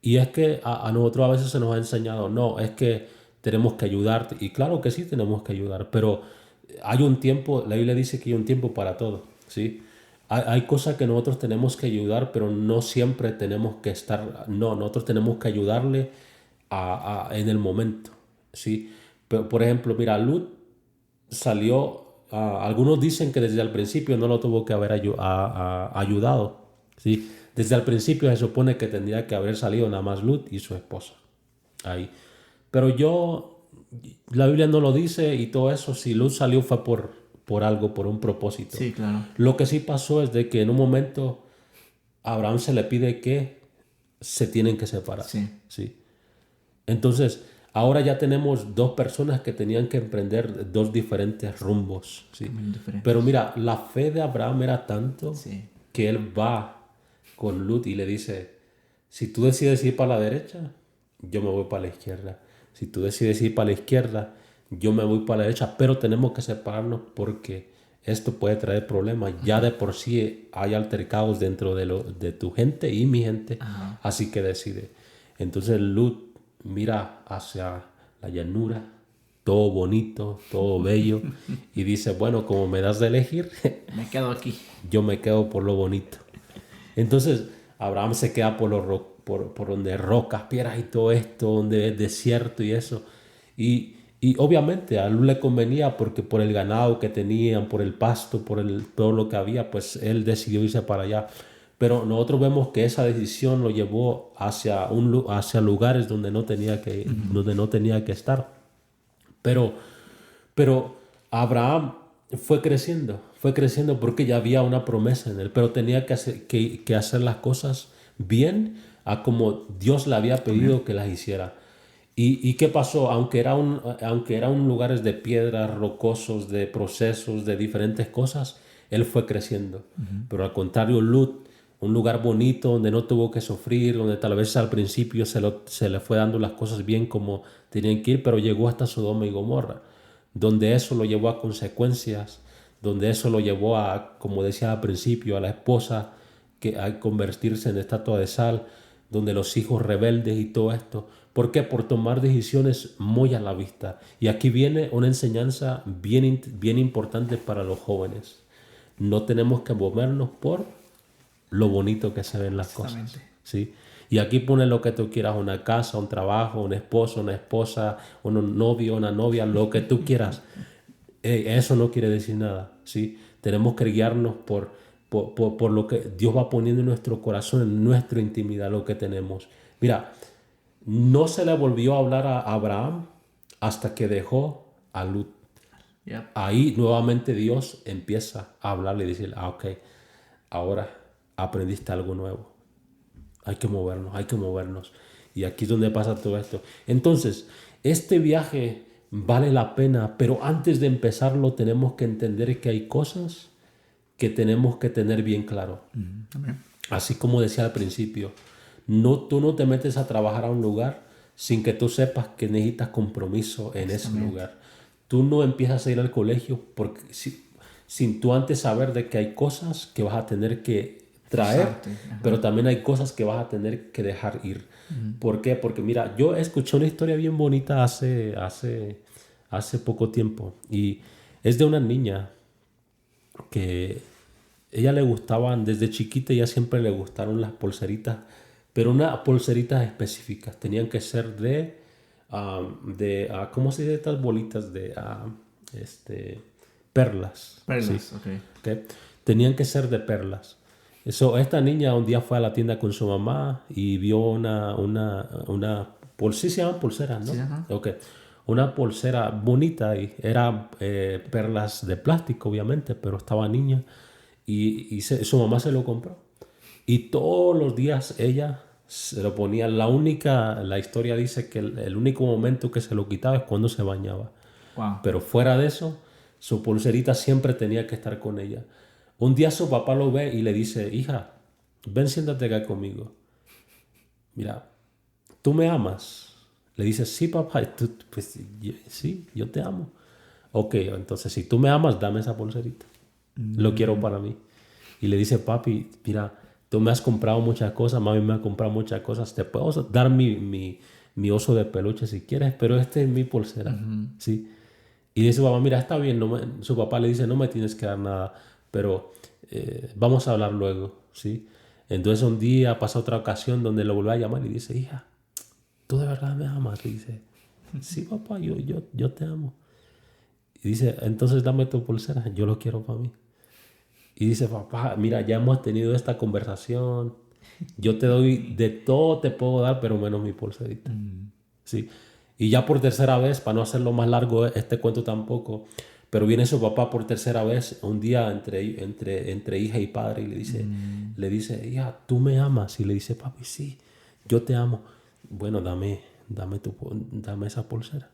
Y es que a nosotros a veces se nos ha enseñado, no, es que tenemos que ayudarte. Y claro que sí tenemos que ayudar, pero hay un tiempo, la Biblia dice que hay un tiempo para todo, ¿sí? Hay cosas que nosotros tenemos que ayudar, pero no siempre tenemos que estar, no, nosotros tenemos que ayudarle en el momento, ¿sí? Pero, por ejemplo, mira, Lut salió, algunos dicen que desde el principio no lo tuvo que haber ayudado, ¿sí? Desde el principio se supone que tendría que haber salido nada más Lut y su esposa ahí. Pero la Biblia no lo dice y todo eso. Si Lut salió fue por algo, por un propósito. Sí, claro. Lo que sí pasó es de que en un momento a Abraham se le pide que se tienen que separar. Sí. ¿Sí? Entonces, ahora ya tenemos dos personas que tenían que emprender dos diferentes rumbos. ¿Sí? Pero mira, la fe de Abraham era tanto que él va con Lut y le dice, si tú decides ir para la derecha, yo me voy para la izquierda. Si tú decides ir para la izquierda, yo me voy para la derecha, pero tenemos que separarnos porque esto puede traer problemas. Ya de por sí hay altercados dentro de tu gente y mi gente, así que decide. Entonces Lut mira hacia la llanura, todo bonito, todo bello, y dice, bueno, como me das de elegir, me quedo aquí. Yo me quedo por lo bonito. Entonces Abraham se queda por donde hay rocas, piedras y todo esto, donde es desierto y eso. Y obviamente a Lut le convenía porque por el ganado que tenían, por el pasto, todo lo que había, pues él decidió irse para allá. Pero nosotros vemos que esa decisión lo llevó hacia lugares donde no tenía que estar. Pero Abraham fue creciendo porque ya había una promesa en él, pero tenía que hacer las cosas bien a como Dios le había pedido que las hiciera. ¿Y qué pasó? Aunque eran lugares de piedras, rocosos, de procesos, de diferentes cosas, él fue creciendo. Pero al contrario, Lut un lugar bonito donde no tuvo que sufrir, donde tal vez al principio se le fue dando las cosas bien como tenían que ir, pero llegó hasta Sodoma y Gomorra, donde eso lo llevó a consecuencias, donde eso lo llevó a, como decía al principio, a la esposa que a convertirse en estatua de sal, donde los hijos rebeldes y todo esto. ¿Por qué? Por tomar decisiones muy a la vista. Y aquí viene una enseñanza bien importante para los jóvenes. No tenemos que movernos por lo bonito que se ven las cosas, ¿sí? Y aquí pone lo que tú quieras, una casa, un trabajo, un esposo, una esposa, un novio, una novia, lo que tú quieras. Eso no quiere decir nada, ¿sí? Tenemos que guiarnos por lo que Dios va poniendo en nuestro corazón, en nuestra intimidad, lo que tenemos. Mira, no se le volvió a hablar a Abraham hasta que dejó a Lut. Yep. Ahí nuevamente Dios empieza a hablarle y decir, ok, ahora aprendiste algo nuevo. Hay que movernos, hay que movernos. Y aquí es donde pasa todo esto. Entonces, este viaje vale la pena, pero antes de empezarlo tenemos que entender que hay cosas que tenemos que tener bien claro. Amén. Así como decía al principio, tú no te metes a trabajar a un lugar sin que tú sepas que necesitas compromiso en ese lugar. Tú no empiezas a ir al colegio porque sin tú antes saber de que hay cosas que vas a tener que traer, pero también hay cosas que vas a tener que dejar ir. ¿Por qué? Porque mira, yo escuché una historia bien bonita hace poco tiempo y es de una niña que ella le gustaban, desde chiquita ella siempre le gustaron las pulseritas, pero unas pulseritas específicas, tenían que ser ¿cómo se dice estas bolitas? Perlas. Perlas, ¿sí? ok. Tenían que ser de perlas. Esta niña un día fue a la tienda con su mamá y vio una sí se llaman pulseras, ¿no? Sí, ajá. Okay. Una pulsera bonita y era perlas de plástico, obviamente, pero estaba niña y su mamá se lo compró. Y todos los días ella se lo ponía. La historia dice que el único momento que se lo quitaba es cuando se bañaba. Wow. Pero fuera de eso, su pulserita siempre tenía que estar con ella. Un día su papá lo ve y le dice, hija, ven, siéntate acá conmigo. Mira, ¿tú me amas? Le dice, sí, papá. Pues, sí, yo te amo. Ok, entonces si tú me amas, dame esa pulserita. Lo quiero para mí. Y le dice, papi, mira, tú me has comprado muchas cosas, mami me ha comprado muchas cosas. Te puedo dar mi oso de peluche si quieres, pero este es mi pulsera. ¿Sí? Y dice, papá, mira, está bien. Su papá le dice, no me tienes que dar nada, pero vamos a hablar luego. ¿Sí? Entonces un día pasa otra ocasión donde lo vuelve a llamar y dice, hija, ¿tú de verdad me amas? Le dice, sí, papá, yo te amo. Y dice, entonces dame tu pulsera, yo lo quiero para mí. Y dice, papá, mira, ya hemos tenido esta conversación, yo te doy, de todo te puedo dar, pero menos mi pulserita. ¿Sí? Y ya por tercera vez, para no hacerlo más largo este cuento tampoco, pero viene su papá por tercera vez, un día entre hija y padre, y le dice, hija, ¿tú me amas? Y le dice, papi, sí, yo te amo. Bueno, dame esa pulsera.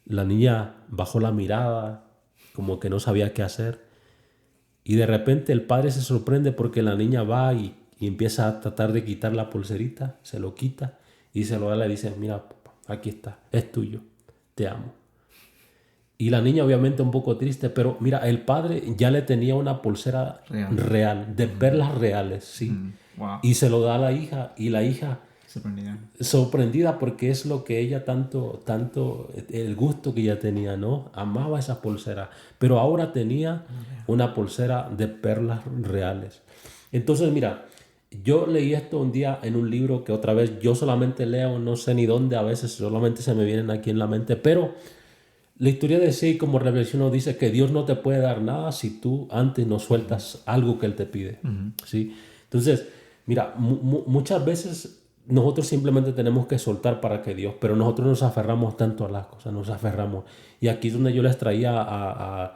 La niña bajó la mirada, como que no sabía qué hacer. Y de repente el padre se sorprende porque la niña va y empieza a tratar de quitar la pulserita, se lo quita y se lo da y le dice, mira, papá, aquí está, es tuyo, te amo. Y la niña obviamente un poco triste, pero mira, el padre ya le tenía una pulsera real de perlas reales, ¿sí? Wow. Y se lo da a la hija y la hija sorprendida porque es lo que ella tanto, el gusto que ella tenía, ¿no? Amaba esa pulsera, pero ahora tenía una pulsera de perlas reales. Entonces, mira, yo leí esto un día en un libro que otra vez yo solamente leo, no sé ni dónde, a veces solamente se me vienen aquí en la mente, pero la historia de sí, como reflexionó, dice que Dios no te puede dar nada si tú antes no sueltas algo que Él te pide, ¿sí? Entonces, mira, muchas veces nosotros simplemente tenemos que soltar para que Dios, pero nosotros nos aferramos tanto a las cosas, nos aferramos. Y aquí es donde yo les traía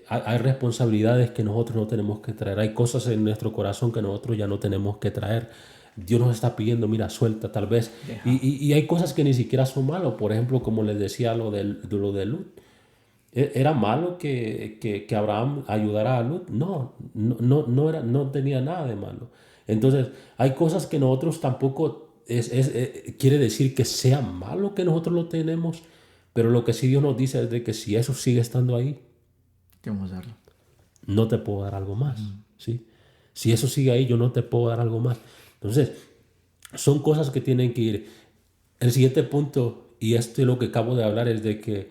hay responsabilidades que nosotros no tenemos que traer, hay cosas en nuestro corazón que nosotros ya no tenemos que traer. Dios nos está pidiendo, mira, suelta tal vez. Y hay cosas que ni siquiera son malas, por ejemplo, como les decía lo de Lut. ¿Era malo que Abraham ayudara a Lot? No, no era, no tenía nada de malo. Entonces, hay cosas que nosotros tampoco quiere decir que sea malo que nosotros lo tenemos, pero lo que sí Dios nos dice es de que si eso sigue estando ahí, ¿Qué vamos a darlo? no te puedo dar algo más, ¿sí? Si eso sigue ahí, yo no te puedo dar algo más. Entonces, son cosas que tienen que ir. El siguiente punto, y esto es lo que acabo de hablar, es de que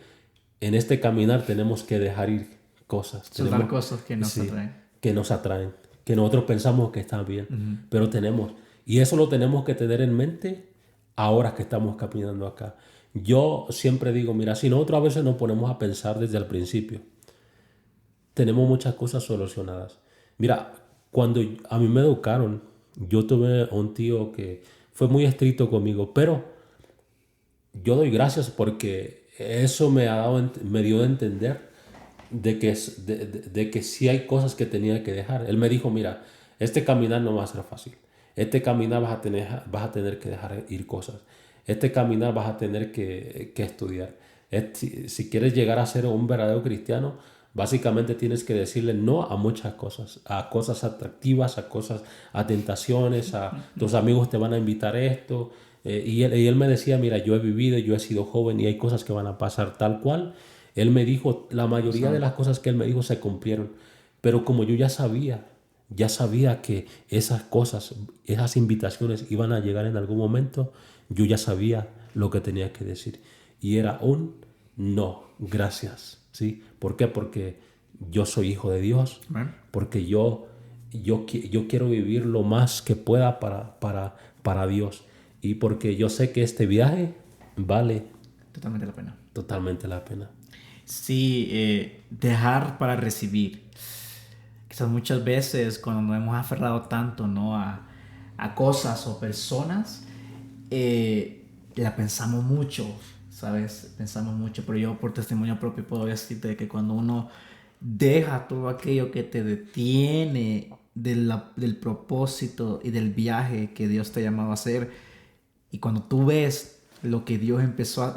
en este caminar tenemos que dejar ir cosas. Soltar Tenemos, cosas que nos sí, atraen. que nos atraen, que nosotros pensamos que están bien, pero tenemos. Y eso lo tenemos que tener en mente ahora que estamos caminando acá. Yo siempre digo, mira, si nosotros a veces nos ponemos a pensar desde el principio, tenemos muchas cosas solucionadas. Mira, cuando a mí me educaron, yo tuve un tío que fue muy estricto conmigo, pero yo doy gracias porque eso me ha dado, me dio a entender de que, de que sí hay cosas que tenía que dejar. Él me dijo, mira, este caminar no va a ser fácil. Este caminar vas a tener que dejar ir cosas. Este caminar vas a tener que estudiar. Si quieres llegar a ser un verdadero cristiano, básicamente tienes que decirle no a muchas cosas, a cosas atractivas, a cosas, a tentaciones, a tus amigos te van a invitar a esto. Y él me decía, mira, yo he vivido, yo he sido joven y hay cosas que van a pasar tal cual. Él me dijo, la mayoría de las cosas que él me dijo se cumplieron, pero como yo ya sabía que esas cosas, esas invitaciones iban a llegar en algún momento, yo ya sabía lo que tenía que decir. Y era un no, gracias. ¿Sí? ¿Por qué? Porque yo soy hijo de Dios, Amén. porque yo quiero vivir lo más que pueda para Dios. Y porque yo sé que este viaje vale Totalmente la pena. totalmente la pena. Sí, dejar para recibir. Quizás muchas veces cuando nos hemos aferrado tanto, ¿no? a cosas o personas, la pensamos mucho, ¿sabes? Pensamos mucho, pero yo por testimonio propio puedo decirte que cuando uno deja todo aquello que te detiene del propósito y del viaje que Dios te ha llamado a hacer, y cuando tú ves lo que Dios empezó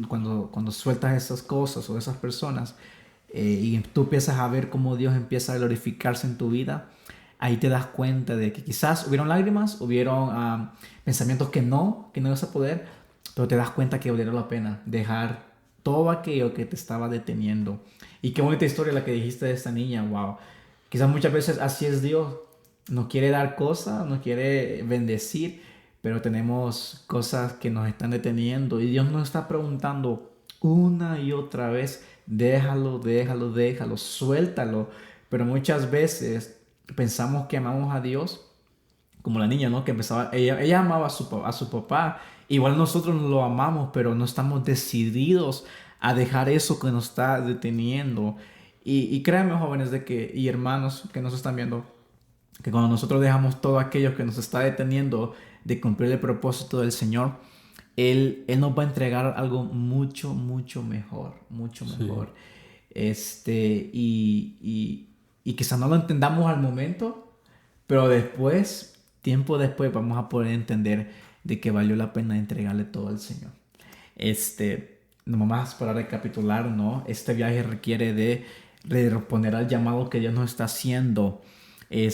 cuando sueltas esas cosas o esas personas, y tú empiezas a ver cómo Dios empieza a glorificarse en tu vida, ahí te das cuenta de que quizás hubieron lágrimas, hubieron pensamientos que no ibas a poder, pero te das cuenta que valió la pena dejar todo aquello que te estaba deteniendo. Y qué bonita historia la que dijiste de esta niña, wow. Quizás muchas veces así es Dios, nos quiere dar cosas, nos quiere bendecir, pero tenemos cosas que nos están deteniendo y Dios nos está preguntando una y otra vez, déjalo, déjalo, déjalo, suéltalo. Pero muchas veces pensamos que amamos a Dios como la niña, ¿no? Que empezaba, ella amaba a su papá, igual nosotros lo amamos, pero no estamos decididos a dejar eso que nos está deteniendo. Y créanme, jóvenes, y hermanos que nos están viendo, que cuando nosotros dejamos todo aquello que nos está deteniendo de cumplir el propósito del Señor, Él nos va a entregar algo mucho, mucho mejor, mucho Sí. mejor. Y quizás no lo entendamos al momento, pero después, tiempo después, vamos a poder entender de que valió la pena entregarle todo al Señor. Nomás para recapitular, ¿no? Este viaje requiere de responder al llamado que Dios nos está haciendo, y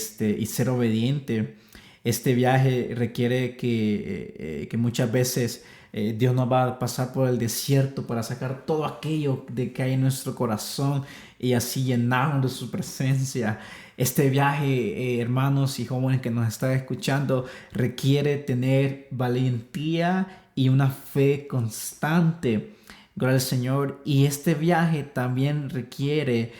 ser obediente. Este viaje requiere que muchas veces Dios nos va a pasar por el desierto para sacar todo aquello de que hay en nuestro corazón y así llenarnos de su presencia. Este viaje, hermanos y jóvenes que nos están escuchando, requiere tener valentía y una fe constante. Gloria al Señor. Y este viaje también requiere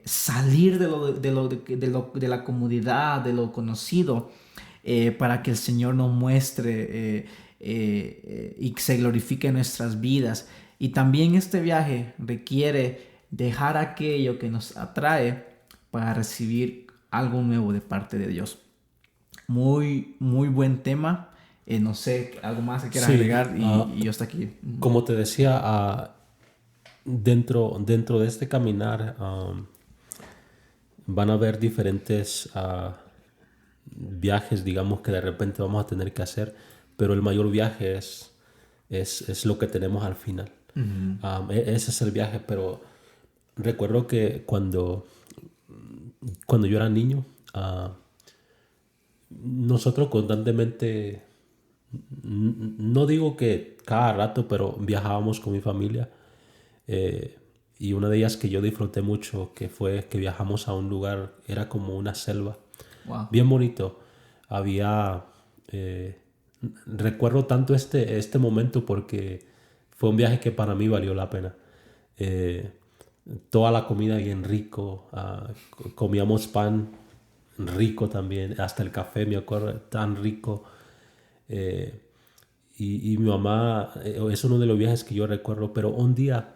salir de la comodidad, de lo conocido, para que el Señor nos muestre y se glorifique en nuestras vidas. Y también este viaje requiere dejar aquello que nos atrae para recibir algo nuevo de parte de Dios. Muy, muy buen tema. No sé, algo más que quieras Sí, agregar y yo hasta aquí. como te decía, dentro de este caminar van a haber diferentes viajes, digamos, que de repente vamos a tener que hacer, pero el mayor viaje es lo que tenemos al final. Ese es el viaje, pero recuerdo que cuando yo era niño, nosotros constantemente, no digo que cada rato, pero viajábamos con mi familia. Y una de ellas que yo disfruté mucho, que fue que viajamos a un lugar, era como una selva, Wow. bien bonito. Había, eh, recuerdo tanto este momento porque fue un viaje que para mí valió la pena. Eh, Toda la comida bien rico, comíamos pan rico también, hasta el café me acuerdo, tan rico. Eh, y mi mamá, es uno de los viajes que yo recuerdo, pero un día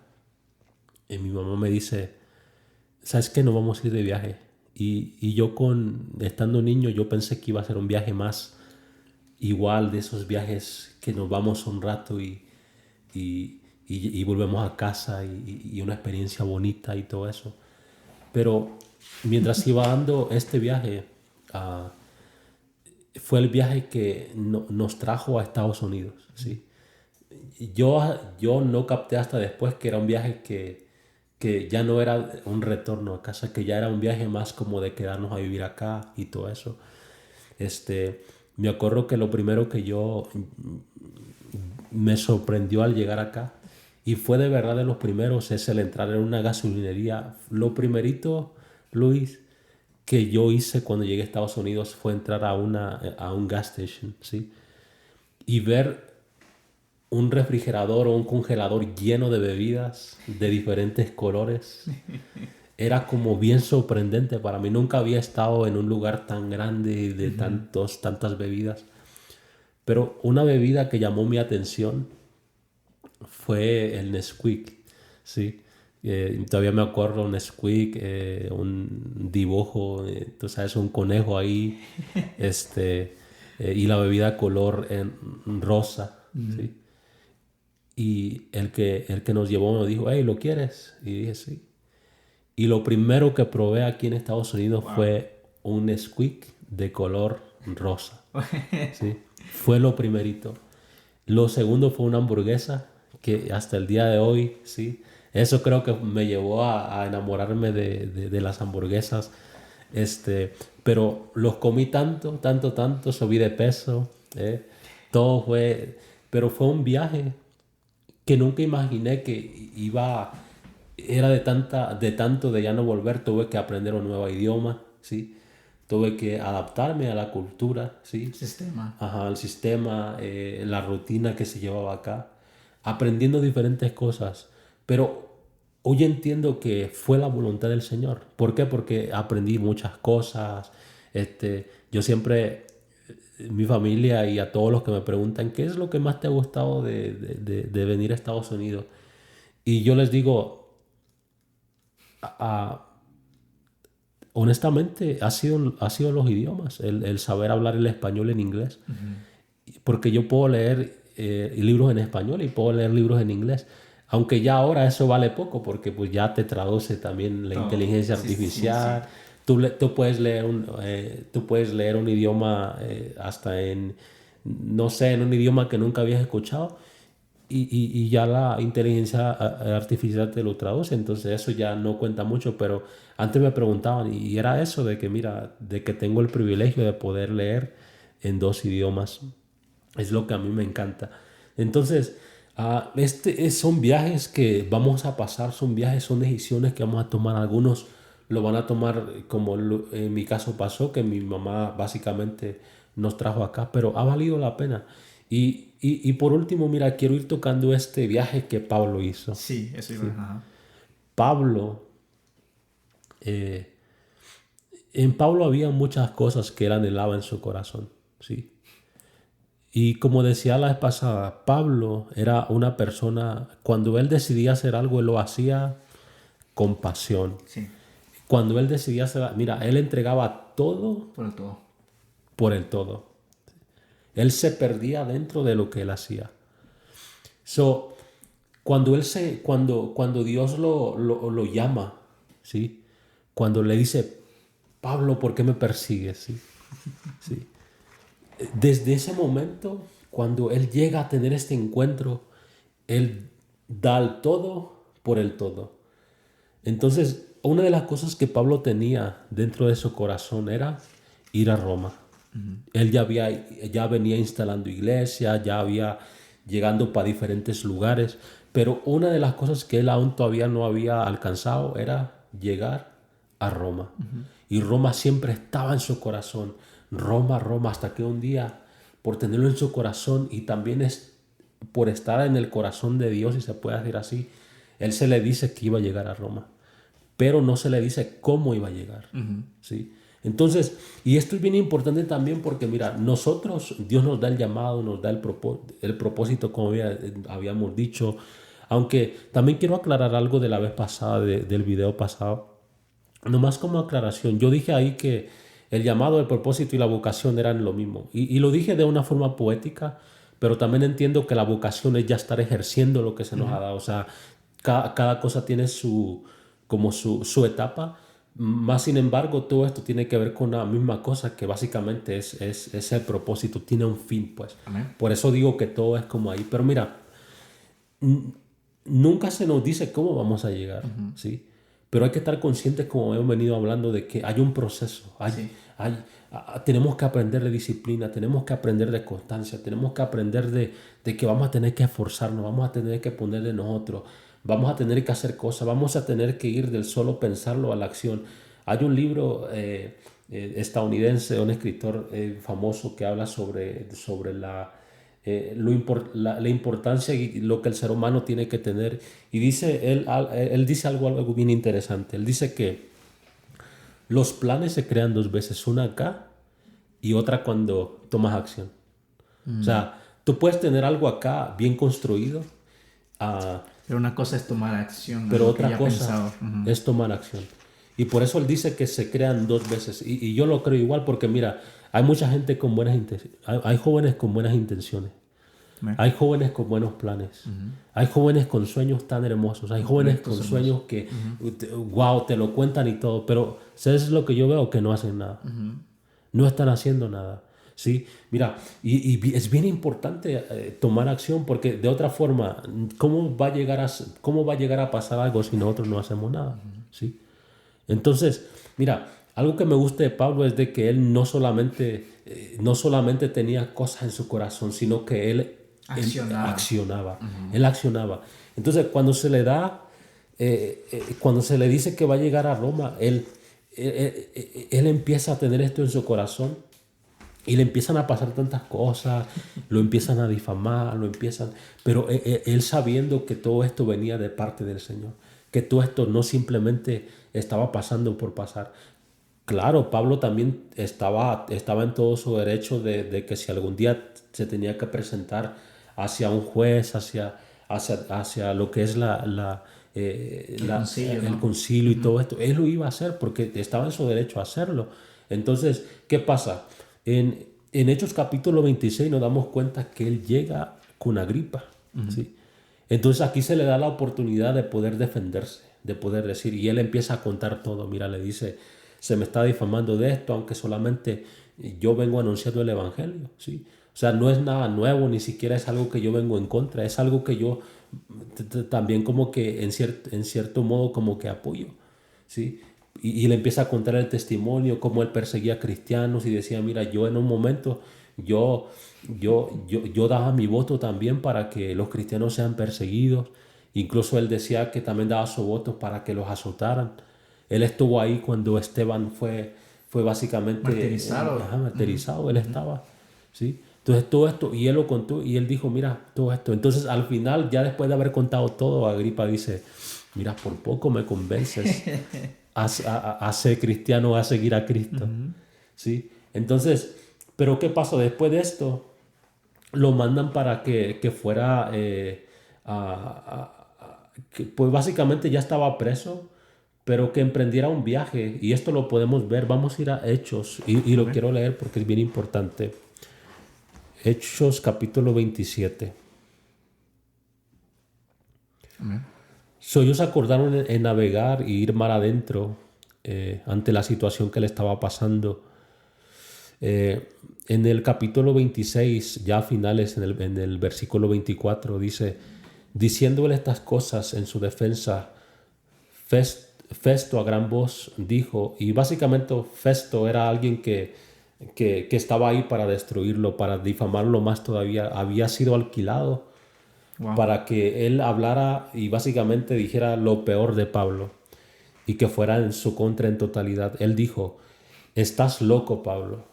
mi mamá me dice, ¿sabes qué? No vamos a ir de viaje. Y yo estando niño, yo pensé que iba a ser un viaje más igual de esos viajes que nos vamos un rato y volvemos a casa y una experiencia bonita y todo eso. Pero mientras iba dando este viaje, ah, fue el viaje que nos trajo a Estados Unidos, ¿sí? Yo no capté hasta después que era un viaje que ya no era un retorno a casa, que ya era un viaje más como de quedarnos a vivir acá y todo eso. Me acuerdo que lo primero que yo me sorprendió al llegar acá, y fue de verdad de los primeros, es el entrar en una gasolinería. Lo primerito, Luis, que yo hice cuando llegué a Estados Unidos fue entrar a un gas station, ¿sí? Y ver un refrigerador o un congelador lleno de bebidas de diferentes colores. Era como bien sorprendente para mí. Nunca había estado en un lugar tan grande de tantas bebidas. Pero una bebida que llamó mi atención fue el Nesquik, ¿sí? Todavía me acuerdo un Nesquik, un dibujo, tú sabes, un conejo ahí, y la bebida color en rosa, ¿sí? Y el que nos llevó nos dijo, hey, ¿lo quieres? Y dije, sí. Y lo primero que probé aquí en Estados Unidos Wow. fue un Nesquik de color rosa, ¿sí? Fue lo primerito. Lo segundo fue una hamburguesa que hasta el día de hoy, sí, eso creo que me llevó a enamorarme de las hamburguesas. Pero los comí tanto, tanto, tanto, subí de peso, todo fue, pero fue un viaje que nunca imaginé que era de tanto de ya no volver. Tuve que aprender un nuevo idioma, ¿sí? Tuve que adaptarme a la cultura, ¿sí? Sistema. Ajá, al sistema, la rutina que se llevaba acá, aprendiendo diferentes cosas. Pero hoy entiendo que fue la voluntad del Señor. ¿Por qué? Porque aprendí muchas cosas. Yo siempre, mi familia y a todos los que me preguntan, ¿qué es lo que más te ha gustado de venir a Estados Unidos? Y yo les digo, a- honestamente, ha sido los idiomas, el saber hablar el español en inglés. Porque yo puedo leer libros en español y puedo leer libros en inglés. Aunque ya ahora eso vale poco porque pues ya te traduce también la Todo. inteligencia Sí, sí, artificial. sí. Tú puedes leer un idioma hasta no sé, en un idioma que nunca habías escuchado y ya la inteligencia artificial te lo traduce. Entonces eso ya no cuenta mucho, pero antes me preguntaban y era eso de que mira, de que tengo el privilegio de poder leer en dos idiomas. Es lo que a mí me encanta. Entonces, son viajes que vamos a pasar, son viajes, son decisiones que vamos a tomar. Algunos lo van a tomar como en mi caso pasó, que mi mamá básicamente nos trajo acá, pero ha valido la pena. Y por último, mira, quiero ir tocando este viaje que Pablo hizo. Sí, eso iba. Sí. Ajá. Pablo, eh, en Pablo había muchas cosas que él anhelaba en su corazón, ¿sí? Y como decía la vez pasada, Pablo era una persona, cuando él decidía hacer algo, él lo hacía con pasión. Sí, Cuando él decidía hacer, mira, él entregaba todo por el todo. por el todo. Él se perdía dentro de lo que él hacía. So, cuando Dios lo llama, ¿sí? Cuando le dice, Pablo, ¿por qué me persigues? ¿Sí? ¿Sí? Desde ese momento, cuando él llega a tener este encuentro, él da el todo por el todo. Entonces, una de las cosas que Pablo tenía dentro de su corazón era ir a Roma. Él ya venía instalando iglesia, ya había llegando para diferentes lugares, pero una de las cosas que él aún todavía no había alcanzado era llegar a Roma. Y Roma siempre estaba en su corazón. Roma, Roma, hasta que un día, por tenerlo en su corazón y también por estar en el corazón de Dios, si se puede decir así, él se le dice que iba a llegar a Roma, pero no se le dice cómo iba a llegar. ¿Sí? Entonces, y esto es bien importante también porque, mira, nosotros, Dios nos da el llamado, nos da el propósito, como habíamos dicho, aunque también quiero aclarar algo de la vez pasada, del video pasado, nomás como aclaración. Yo dije ahí que el llamado, el propósito y la vocación eran lo mismo, y lo dije de una forma poética, pero también entiendo que la vocación es ya estar ejerciendo lo que se nos ha dado. O sea, cada cosa tiene su etapa. Más sin embargo, todo esto tiene que ver con la misma cosa, que básicamente es el propósito, tiene un fin, pues. Amén. Por eso digo que todo es como ahí. Pero mira, nunca se nos dice cómo vamos a llegar, ¿sí? Pero hay que estar conscientes, como hemos venido hablando, de que hay un proceso. Tenemos que aprender de disciplina, tenemos que aprender de constancia, tenemos que aprender de que vamos a tener que esforzarnos, vamos a tener que poner de nosotros, vamos a tener que hacer cosas, vamos a tener que ir del solo pensarlo a la acción. Hay un libro estadounidense, un escritor famoso que habla sobre la importancia y lo que el ser humano tiene que tener. Y dice, él dice algo bien interesante. Él dice que los planes se crean dos veces, una acá y otra cuando tomas acción. O sea, tú puedes tener algo acá bien construido, pero una cosa es tomar acción. pero otra cosa es tomar acción. Y por eso él dice que se crean dos veces. Y yo lo creo igual porque, mira, hay mucha gente con buenas intenciones. Hay jóvenes con buenas intenciones. Hay jóvenes con buenos planes. Hay jóvenes con sueños tan hermosos. Hay jóvenes con sueños que, wow, te lo cuentan y todo. Pero, ¿sabes lo que yo veo? Que no hacen nada. No están haciendo nada. ¿Sí? Mira, y es bien importante tomar acción, porque de otra forma, ¿cómo va a llegar a pasar algo si nosotros no hacemos nada? ¿Sí? Entonces, mira, algo que me gusta de Pablo es de que él no solamente tenía cosas en su corazón, sino que él accionaba. Él accionaba. Entonces, cuando se le dice que va a llegar a Roma, él empieza a tener esto en su corazón y le empiezan a pasar tantas cosas, lo empiezan a difamar, pero él sabiendo que todo esto venía de parte del Señor, que todo esto no simplemente estaba pasando por pasar. Claro, Pablo también estaba en todo su derecho de que si algún día se tenía que presentar hacia un juez, hacia lo que es el concilio y todo esto, él lo iba a hacer porque estaba en su derecho a hacerlo. Entonces, ¿qué pasa? En Hechos capítulo 26 nos damos cuenta que él llega con Agripa, ¿sí? Entonces aquí se le da la oportunidad de poder defenderse, de poder decir, y él empieza a contar todo. Mira, le dice, se me está difamando de esto, aunque solamente yo vengo anunciando el evangelio, ¿sí? O sea, no es nada nuevo, ni siquiera es algo que yo vengo en contra, es algo que yo también como que en cierto modo como que apoyo, ¿sí? Y le empieza a contar el testimonio, cómo él perseguía a cristianos y decía, mira, yo en un momento, yo daba mi voto también para que los cristianos sean perseguidos. Incluso él decía que también daba su voto para que los azotaran. Él estuvo ahí cuando Esteban fue básicamente martirizado. Él estaba, ¿sí? Entonces todo esto, y él lo contó y él dijo, mira, todo esto. Entonces al final, ya después de haber contado todo, Agripa dice, mira, por poco me convences a ser cristiano, a seguir a Cristo. ¿Sí? Entonces, pero ¿qué pasó después de esto? Lo mandan para que fuera, que, pues básicamente ya estaba preso, pero que emprendiera un viaje. Y esto lo podemos ver, vamos a ir a Hechos, y lo quiero leer porque es bien importante. Hechos capítulo 27. Amén. Ellos acordaron en navegar y ir mar adentro ante la situación que le estaba pasando. En el capítulo 26, ya a finales, en el versículo 24, dice, Diciéndole estas cosas en su defensa, Festo a gran voz dijo, y básicamente Festo era alguien que estaba ahí para destruirlo, para difamarlo más todavía. Había sido alquilado Wow. para que él hablara y básicamente dijera lo peor de Pablo y que fuera en su contra en totalidad. Él dijo, estás loco, Pablo.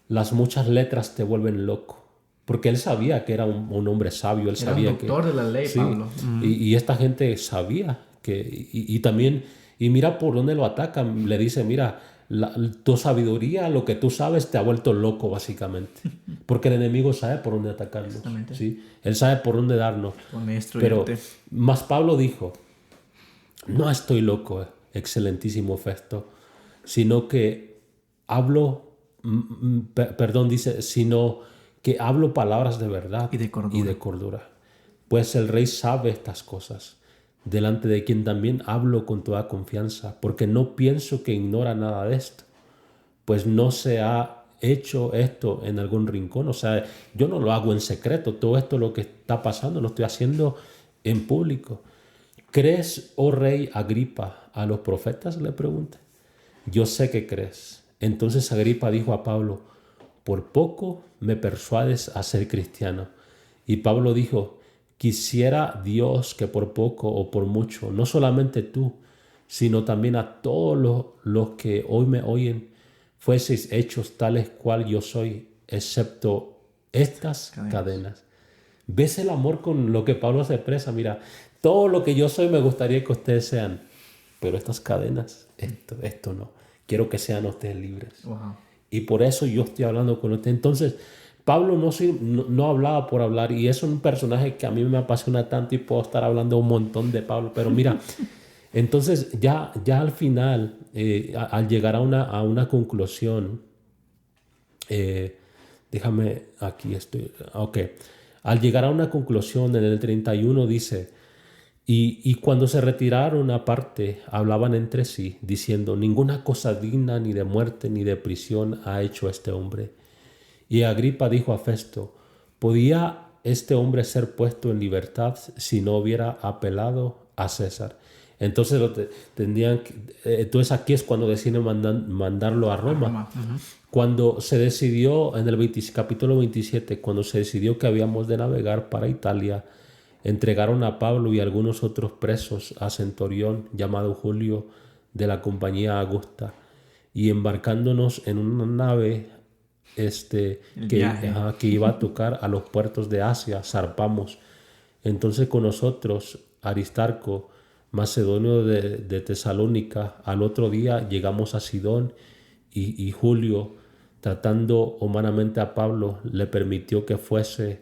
Las muchas letras te vuelven loco. Porque él sabía que era un hombre sabio, él Era un sabía doctor de la ley, sí, Pablo. y esta gente sabía y también, y mira por dónde lo atacan, le dice, mira, tu sabiduría, lo que tú sabes te ha vuelto loco básicamente, porque el enemigo sabe por dónde atacarnos, Exactamente. ¿sí? Él sabe por dónde darnos, Pone pero destruirte. más Pablo dijo, no estoy loco, excelentísimo Festo, sino que hablo, perdón, dice, sino que hablo palabras de verdad Y de cordura. cordura. Pues el rey sabe estas cosas, delante de quien también hablo con toda confianza, porque no pienso que ignora nada de esto, pues no se ha hecho esto en algún rincón. O sea, yo no lo hago en secreto, todo esto lo que está pasando lo estoy haciendo en público. ¿Crees, oh rey Agripa, a los profetas?, le pregunta. Yo sé que crees. Entonces Agripa dijo a Pablo, por poco me persuades a ser cristiano. Y Pablo dijo, quisiera Dios que por poco o por mucho, no solamente tú, sino también a todos los que hoy me oyen, fueseis hechos tales cual yo soy, excepto estas cadenas. ¿Ves el amor con lo que Pablo se expresa? Mira, todo lo que yo soy me gustaría que ustedes sean, pero estas cadenas, esto no. Quiero que sean ustedes libres. Wow. Y por eso yo estoy hablando con usted. Entonces, Pablo no hablaba por hablar, y es un personaje que a mí me apasiona tanto y puedo estar hablando un montón de Pablo, pero mira, entonces ya al final, al llegar a una conclusión, déjame, aquí estoy, ok, al llegar a una conclusión en el 31 dice, y cuando se retiraron aparte, hablaban entre sí, diciendo, ninguna cosa digna ni de muerte ni de prisión ha hecho este hombre. Y Agripa dijo a Festo, ¿podía este hombre ser puesto en libertad si no hubiera apelado a César? Entonces, entonces aquí es cuando deciden mandarlo a Roma. Cuando se decidió, en el capítulo 27, cuando se decidió que habíamos de navegar para Italia, entregaron a Pablo y algunos otros presos a Centurión llamado Julio de la compañía Augusta, y embarcándonos en una nave que iba a tocar a los puertos de Asia, zarpamos. Entonces con nosotros Aristarco, macedonio de Tesalónica, al otro día llegamos a Sidón, y Julio, tratando humanamente a Pablo, le permitió que fuese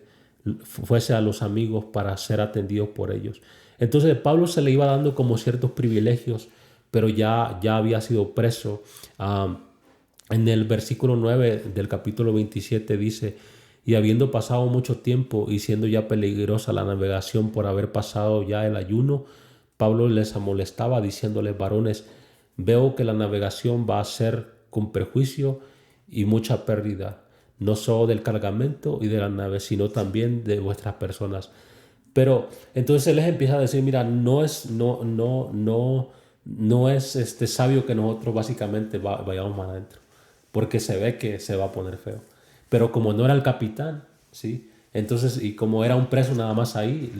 a los amigos para ser atendido por ellos. Entonces Pablo se le iba dando como ciertos privilegios, pero ya había sido preso. En el versículo 9 del capítulo 27 dice, y habiendo pasado mucho tiempo y siendo ya peligrosa la navegación por haber pasado ya el ayuno, Pablo les amonestaba diciéndoles, varones, veo que la navegación va a ser con perjuicio y mucha pérdida, no solo del cargamento y de la nave, sino también de vuestras personas. Pero entonces él les empieza a decir, mira, no es sabio que nosotros básicamente vayamos más adentro, porque se ve que se va a poner feo. Pero como no era el capitán, ¿sí? Entonces, y como era un preso nada más ahí,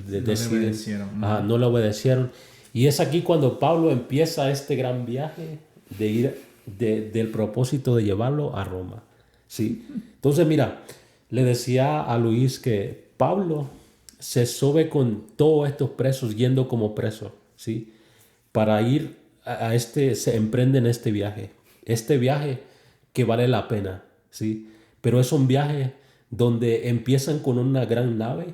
no le obedecieron. Y es aquí cuando Pablo empieza este gran viaje de ir del propósito de llevarlo a Roma, ¿sí? Entonces, mira, le decía a Luis que Pablo se sube con todos estos presos yendo como preso, ¿sí? Para ir se emprende en este viaje que vale la pena, ¿sí? Pero es un viaje donde empiezan con una gran nave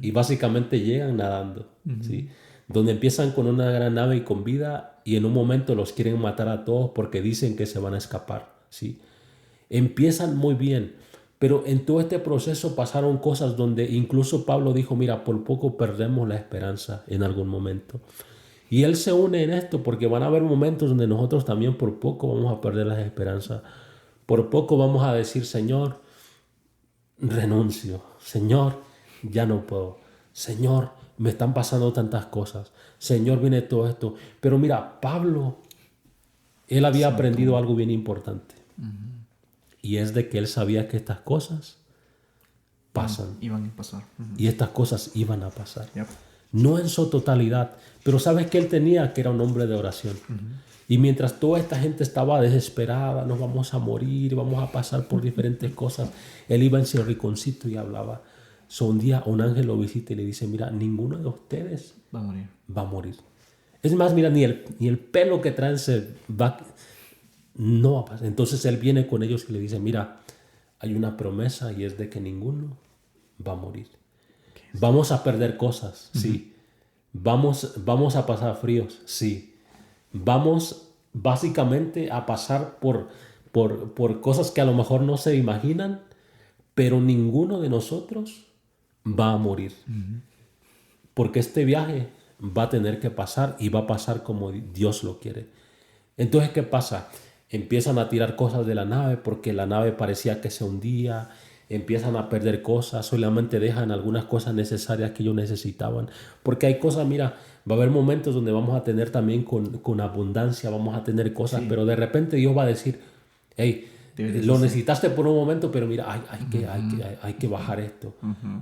y básicamente llegan nadando, ¿sí? Donde empiezan con una gran nave y con vida, y en un momento los quieren matar a todos porque dicen que se van a escapar, ¿sí? Empiezan muy bien, pero en todo este proceso pasaron cosas donde incluso Pablo dijo, mira, por poco perdemos la esperanza en algún momento. Y él se une en esto porque van a haber momentos donde nosotros también por poco vamos a perder la esperanza. Por poco vamos a decir, Señor, renuncio. Señor, ya no puedo. Señor, me están pasando tantas cosas. Señor, viene todo esto. Pero mira, Pablo, él había Se aprendido mantuvo. algo bien importante. Y es de que él sabía que estas cosas pasan. Iban a pasar. Ujú. Y estas cosas iban a pasar. Yep. No en su totalidad, pero sabes que él tenía que era un hombre de oración. Y mientras toda esta gente estaba desesperada, nos vamos a morir, vamos a pasar por diferentes cosas, él iba en su rinconcito y hablaba. So, un día un ángel lo visita y le dice, mira, ninguno de ustedes Va a morir. va a morir. Es más, mira, ni el pelo que traen no va a pasar. Entonces él viene con ellos y le dice, mira, hay una promesa y es de que ninguno va a morir. Vamos a perder cosas, sí. Vamos a pasar fríos, sí. Vamos básicamente a pasar por cosas que a lo mejor no se imaginan, pero ninguno de nosotros va a morir. Porque este viaje va a tener que pasar y va a pasar como Dios lo quiere. Entonces, ¿qué pasa? Empiezan a tirar cosas de la nave porque la nave parecía que se hundía, empiezan a perder cosas, solamente dejan algunas cosas necesarias que ellos necesitaban. Porque hay cosas, mira, va a haber momentos donde vamos a tener también con abundancia, vamos a tener cosas, Sí. pero de repente Dios va a decir, hey, Deberías lo hacer. necesitaste por un momento, pero mira, hay que bajar esto.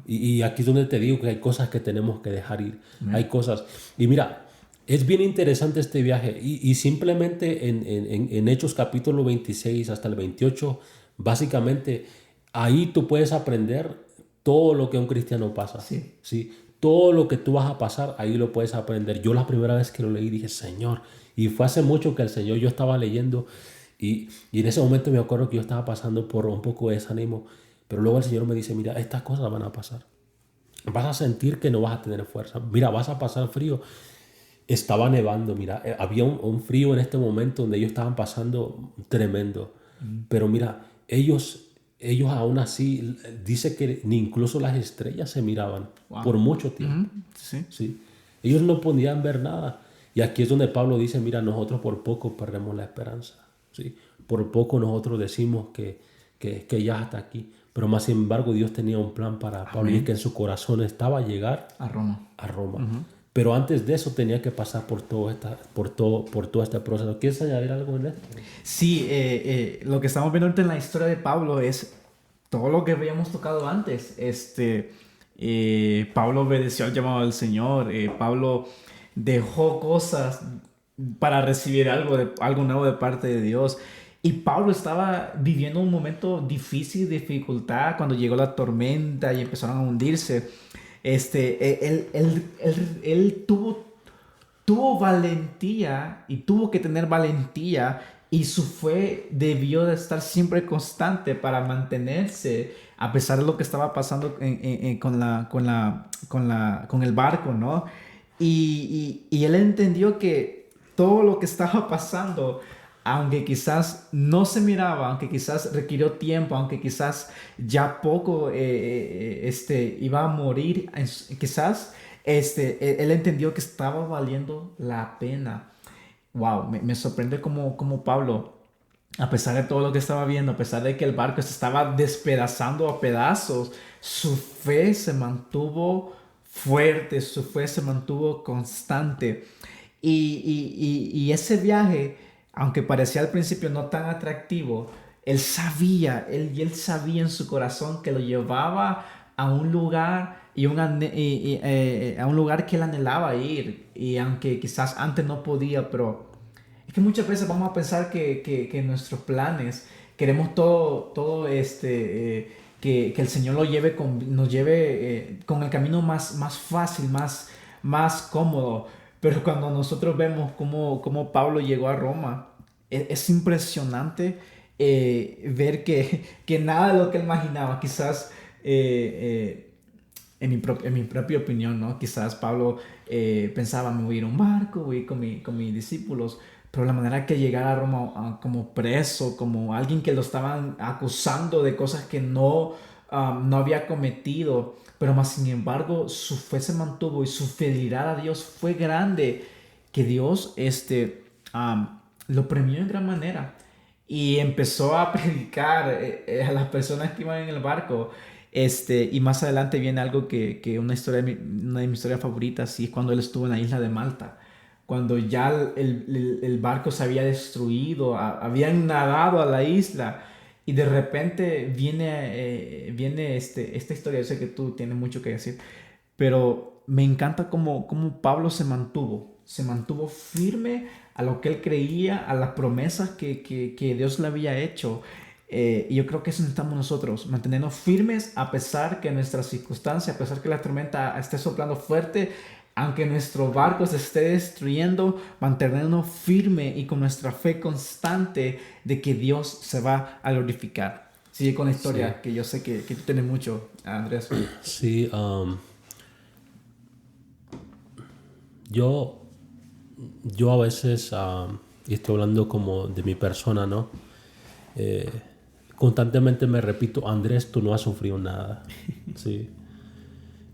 Y aquí es donde te digo que hay cosas que tenemos que dejar ir. Hay cosas. Y mira, es bien interesante este viaje. Y simplemente en Hechos capítulo 26 hasta el 28, básicamente ahí tú puedes aprender todo lo que un cristiano pasa. Sí. ¿Sí? Todo lo que tú vas a pasar, ahí lo puedes aprender. Yo la primera vez que lo leí dije, Señor, y fue hace mucho que el Señor, yo estaba leyendo y en ese momento me acuerdo que yo estaba pasando por un poco de desánimo, pero luego el Señor me dice, mira, estas cosas van a pasar. Vas a sentir que no vas a tener fuerza. Mira, vas a pasar frío. Estaba nevando, mira, había un frío en este momento donde ellos estaban pasando tremendo. Pero mira, ellos aún así, dice que ni incluso las estrellas se miraban por mucho tiempo. Sí. ¿Sí? Ellos no podían ver nada. Y aquí es donde Pablo dice, mira, nosotros por poco perdemos la esperanza. ¿Sí? Por poco nosotros decimos que ya está aquí. Pero más sin embargo Dios tenía un plan para Pablo y es que en su corazón estaba llegar A Roma. a Roma. Pero antes de eso tenía que pasar por todo este proceso. ¿Quieres añadir algo en esto? Sí, lo que estamos viendo ahorita en la historia de Pablo es todo lo que habíamos tocado antes. Pablo obedeció al llamado del Señor. Pablo dejó cosas para recibir algo nuevo de parte de Dios. Y Pablo estaba viviendo un momento difícil, dificultad, cuando llegó la tormenta y empezaron a hundirse. Él tuvo valentía y tuvo que tener valentía y su fe debió de estar siempre constante para mantenerse a pesar de lo que estaba pasando con el barco, ¿no? Y él entendió que todo lo que estaba pasando, aunque quizás no se miraba, aunque quizás requirió tiempo, aunque quizás ya poco iba a morir, quizás él entendió que estaba valiendo la pena. Wow, me sorprende como Pablo, a pesar de todo lo que estaba viendo, a pesar de que el barco se estaba despedazando a pedazos, su fe se mantuvo fuerte, su fe se mantuvo constante. Y ese viaje, aunque parecía al principio no tan atractivo, él sabía en su corazón que lo llevaba a un lugar a un lugar que él anhelaba ir. Y aunque quizás antes no podía, pero es que muchas veces vamos a pensar que nuestros planes, queremos todo que el Señor nos lleve con el camino más fácil, más cómodo. Pero cuando nosotros vemos cómo Pablo llegó a Roma, es impresionante ver que nada de lo que él imaginaba, quizás en mi propia opinión, ¿no? Quizás Pablo pensaba, me voy a ir a un barco, voy a ir con mis discípulos, pero la manera que llegara a Roma como preso, como alguien que lo estaban acusando de cosas que no había cometido, pero más sin embargo su fe se mantuvo y su fidelidad a Dios fue grande, que Dios lo premió en gran manera y empezó a predicar a las personas que iban en el barco. Y más adelante viene algo que una de mis historias favoritas, sí, es cuando él estuvo en la isla de Malta. Cuando ya el barco se había destruido, habían nadado a la isla y de repente viene esta historia. Yo sé que tú tienes mucho que decir, pero me encanta cómo Pablo se mantuvo firme a lo que él creía, a las promesas que Dios le había hecho. Y yo creo que eso necesitamos nosotros, mantenernos firmes a pesar que nuestras circunstancias, a pesar que la tormenta esté soplando fuerte, aunque nuestro barco se esté destruyendo, mantenernos firme y con nuestra fe constante de que Dios se va a glorificar. Sigue con la Sí, historia, que yo sé que tú tienes mucho, Andrés. sí. Yo, yo a veces, y estoy hablando como de mi persona, ¿no? Eh, Constantemente me repito, Andrés, tú no has sufrido nada. Sí.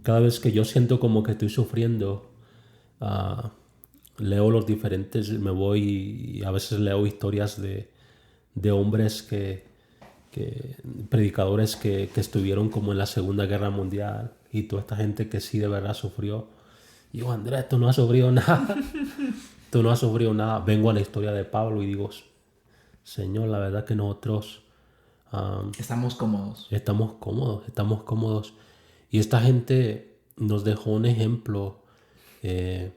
Cada vez que yo siento como que estoy sufriendo, ah, leo los diferentes, me voy y a veces leo historias de hombres predicadores que estuvieron como en la Segunda Guerra Mundial y toda esta gente que sí de verdad sufrió. Y yo, Andrés, tú no has sufrido nada. Tú no has sufrido nada. Vengo a la historia de Pablo y digo, Señor, la verdad que nosotros Estamos cómodos. estamos cómodos, estamos cómodos. Y esta gente nos dejó un ejemplo eh,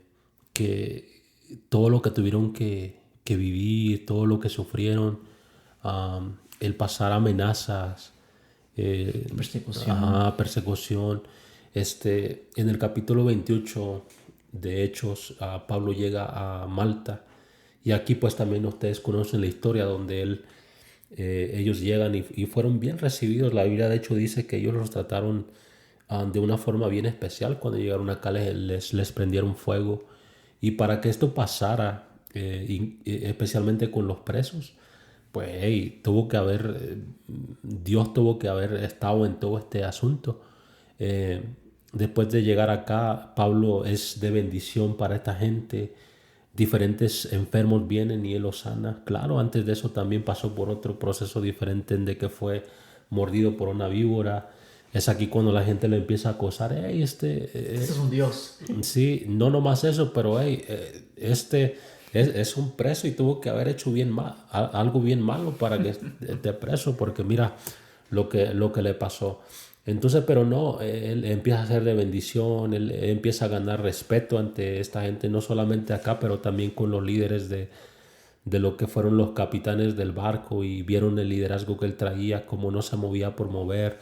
que todo lo que tuvieron que vivir, todo lo que sufrieron, el pasar amenazas, Persecución. persecución. En el capítulo 28 de Hechos, Pablo llega a Malta y aquí pues también ustedes conocen la historia donde ellos llegan y fueron bien recibidos. La Biblia de hecho dice que ellos los trataron de una forma bien especial. Cuando llegaron acá les prendieron fuego. Y para que esto pasara, especialmente con los presos, pues hey, Dios tuvo que haber estado en todo este asunto. Eh, Después de llegar acá, Pablo es de bendición para esta gente. Diferentes enfermos vienen y él los sana. Claro, antes de eso también pasó por otro proceso diferente en de que fue mordido por una víbora. Es aquí cuando la gente le empieza a acosar. Hey, Este es un Dios. sí, no nomás eso, pero hey, es un preso y tuvo que haber hecho algo bien malo para que esté preso, porque mira lo que le pasó. Entonces, pero no, él empieza a ser de bendición, él empieza a ganar respeto ante esta gente, no solamente acá, pero también con los líderes de lo que fueron los capitanes del barco y vieron el liderazgo que él traía, cómo no se movía por mover,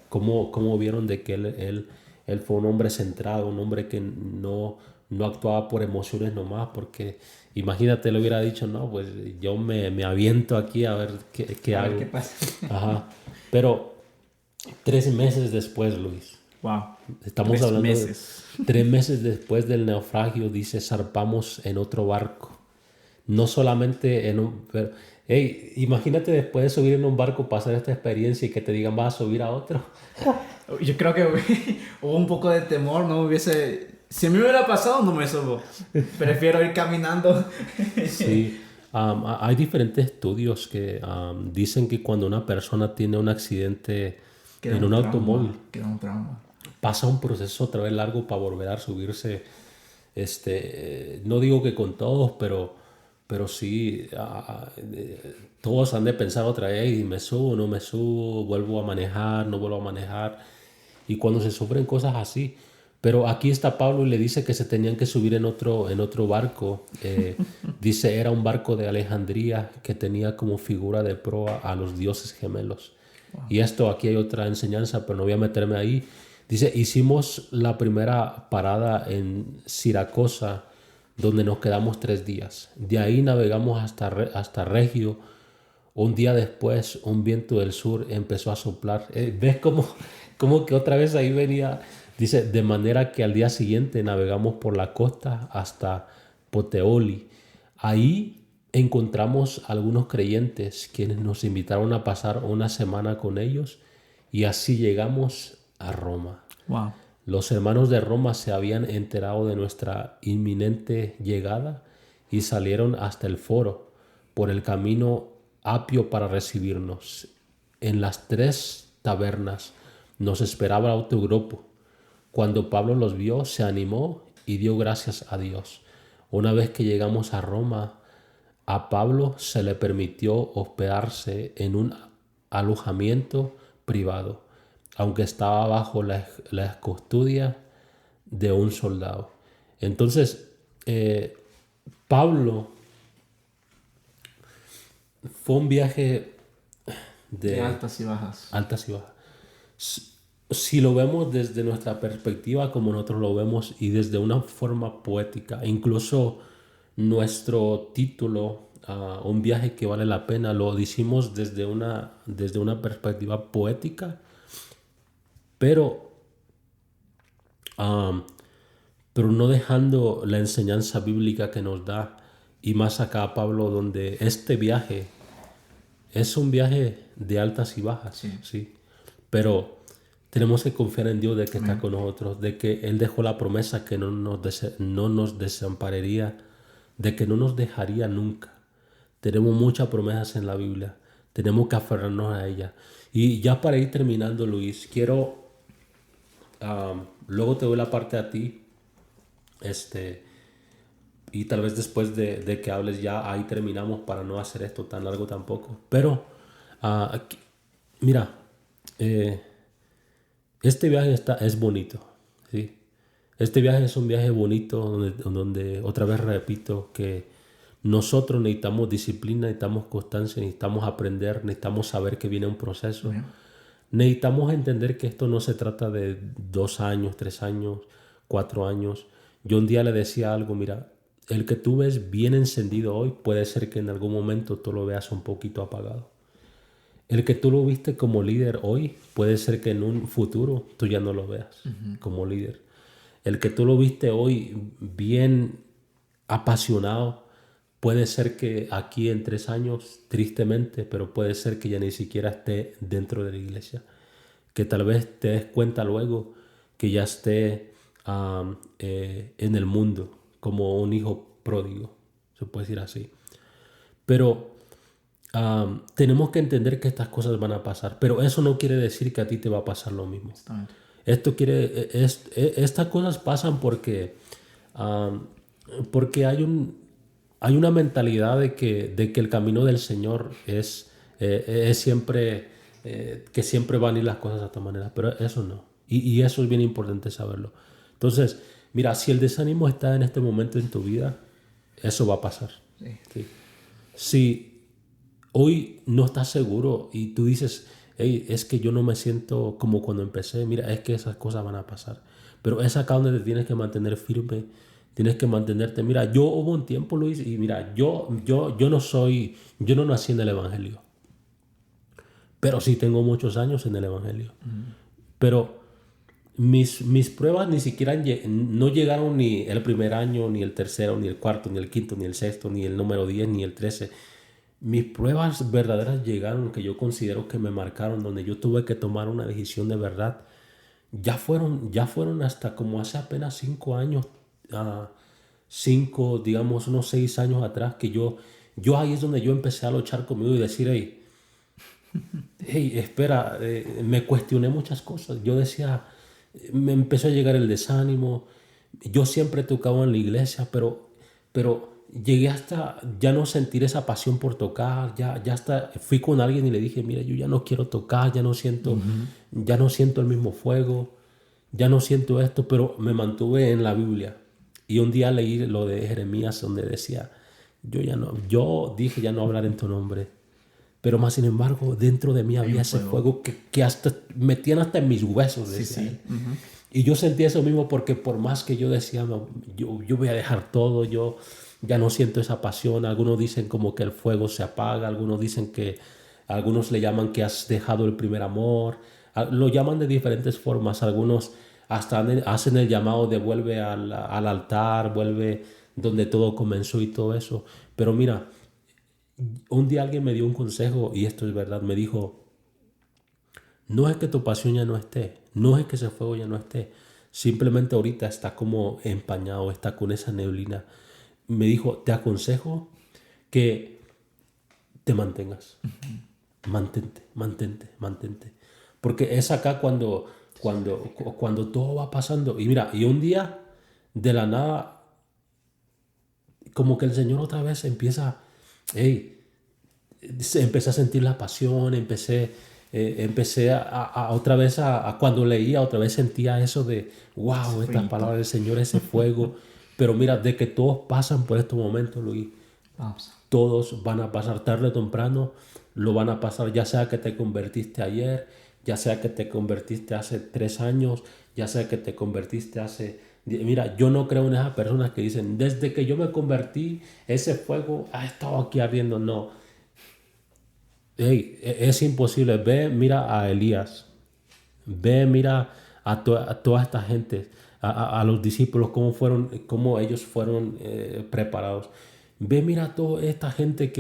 cómo vieron de que él fue un hombre centrado, un hombre que no actuaba por emociones nomás, porque imagínate, le hubiera dicho, no, pues yo me aviento aquí a ver qué A ver hago. qué pasa. Ajá. Pero 3 meses después, Luis, Wow. estamos Tres hablando de meses. 3 meses después del naufragio, dice, zarpamos en otro barco. No solamente en un... Pero, hey, imagínate después de subir en un barco, pasar esta experiencia y que te digan vas a subir a otro. Yo creo que hubo un poco de temor, no hubiese... Si a mí me hubiera pasado, no me subo. Prefiero ir caminando. Sí, hay diferentes estudios que dicen que cuando una persona tiene un accidente Queda en un un automóvil, trauma, queda un trauma. pasa un proceso otra vez largo para volver a subirse. No digo que con todos, pero sí, todos han de pensar otra vez, y me subo, no me subo, vuelvo a manejar, no vuelvo a manejar. Y cuando se sufren cosas así. Pero aquí está Pablo y le dice que se tenían que subir en otro barco. Dice, era un barco de Alejandría que tenía como figura de proa a los dioses gemelos. Y esto, aquí hay otra enseñanza, pero no voy a meterme ahí. Dice, hicimos la primera parada en Siracusa, donde nos quedamos 3 días. De ahí navegamos hasta Regio. Un día después, un viento del sur empezó a soplar. ¿Ves cómo que otra vez ahí venía? Dice, de manera que al día siguiente navegamos por la costa hasta Puteoli. Ahí encontramos algunos creyentes quienes nos invitaron a pasar una semana con ellos y así llegamos a Roma. Wow. Los hermanos de Roma se habían enterado de nuestra inminente llegada y salieron hasta el foro por el camino Apio para recibirnos. En las 3 tabernas Nos esperaba otro grupo. Cuando Pablo los vio, se animó y dio gracias a Dios. Una vez que llegamos a Roma, a Pablo se le permitió hospedarse en un alojamiento privado, aunque estaba bajo la custodia de un soldado. Entonces, Pablo fue un viaje De de altas y bajas. altas y bajas. Si lo vemos desde nuestra perspectiva, como nosotros lo vemos, y desde una forma poética, incluso nuestro título, Un viaje que vale la pena, lo decimos desde una perspectiva poética, pero, um, pero no dejando la enseñanza bíblica que nos da, y más acá Pablo, donde este viaje es un viaje de altas y bajas, Sí. ¿sí? Pero tenemos que confiar en Dios de que está Amén. con nosotros, de que Él dejó la promesa que no nos desampararía, de que no nos dejaría nunca. Tenemos muchas promesas en la Biblia, tenemos que aferrarnos a ellas. Y ya para ir terminando, Luis, quiero, luego te doy la parte a ti, y tal vez después de que hables ya ahí terminamos para no hacer esto tan largo tampoco. Pero, aquí, mira, eh, este viaje es bonito, ¿sí? Este viaje es un viaje bonito donde otra vez repito que nosotros necesitamos disciplina, necesitamos constancia, necesitamos aprender, necesitamos saber que viene un proceso. Amén. Necesitamos entender que esto no se trata de 2 años, 3 años, 4 años. Yo un día le decía algo, mira, el que tú ves bien encendido hoy puede ser que en algún momento tú lo veas un poquito apagado. El que tú lo viste como líder hoy, puede ser que en un futuro tú ya no lo veas como líder. El que tú lo viste hoy bien apasionado, puede ser que aquí en 3 años, tristemente, pero puede ser que ya ni siquiera esté dentro de la iglesia. Que tal vez te des cuenta luego que ya esté en el mundo como un hijo pródigo, se puede decir así. Pero tenemos que entender que estas cosas van a pasar, pero eso no quiere decir que a ti te va a pasar lo mismo. Exactamente. Estas cosas pasan porque hay una mentalidad de que el camino del Señor es siempre, que siempre van a ir las cosas de esta manera, pero eso no. Y eso es bien importante saberlo. Entonces, mira, si el desánimo está en este momento en tu vida, eso va a pasar. Sí. ¿Sí? Si hoy no estás seguro y tú dices, hey, es que yo no me siento como cuando empecé, mira, es que esas cosas van a pasar. Pero es acá donde te tienes que mantener firme, tienes que mantenerte. Mira, yo hubo un tiempo, Luis, y mira, yo no nací en el Evangelio, pero sí tengo muchos años en el Evangelio. Pero mis pruebas ni siquiera no llegaron ni el primer año, ni el tercero, ni el cuarto, ni el quinto, ni el sexto, ni el número 10 ni el 13. Mis pruebas verdaderas llegaron, que yo considero que me marcaron, donde yo tuve que tomar una decisión de verdad. Ya fueron hasta como hace apenas 5 años, 5, digamos, unos 6 años atrás, que yo ahí es donde yo empecé a luchar conmigo y decir, hey, espera, me cuestioné muchas cosas. Yo decía, me empezó a llegar el desánimo. Yo siempre tocaba en la iglesia, pero llegué hasta ya no sentir esa pasión por tocar. Ya hasta fui con alguien y le dije, mira, yo ya no quiero tocar, ya no siento el mismo fuego, ya no siento esto, pero me mantuve en la Biblia. Y un día leí lo de Jeremías donde decía, yo dije ya no hablar en tu nombre. Pero más sin embargo, dentro de mí había ese fuego que hasta metían hasta en mis huesos. Sí, sí. Y yo sentía eso mismo porque por más que yo decía, no, yo voy a dejar todo, yo ya no siento esa pasión. Algunos dicen como que el fuego se apaga, algunos le llaman que has dejado el primer amor. Lo llaman de diferentes formas. Algunos hasta hacen el llamado de vuelve al altar, vuelve donde todo comenzó y todo eso. Pero mira, un día alguien me dio un consejo y esto es verdad. Me dijo, no es que tu pasión ya no esté, no es que ese fuego ya no esté. Simplemente ahorita está como empañado, está con esa neblina. Me dijo, te aconsejo que te mantengas. Mantente. Porque es acá cuando todo va pasando. Y mira, y un día de la nada, como que el Señor otra vez empieza, hey, empecé a sentir la pasión, empecé a otra vez a cuando leía, otra vez sentía eso de, wow, estas Fueguito. palabras del Señor, ese fuego. Pero mira, de que todos pasan por estos momentos, Luis, Vamos. todos van a pasar tarde o temprano, lo van a pasar, ya sea que te convertiste ayer, ya sea que te convertiste hace 3 años, ya sea que te convertiste hace... Mira, yo no creo en esas personas que dicen, desde que yo me convertí, ese fuego ha estado aquí ardiendo. No, hey, es imposible. Ve, mira a Elías. Ve, mira a toda esta gente, a los discípulos, cómo ellos fueron preparados. Ve, mira a toda esta gente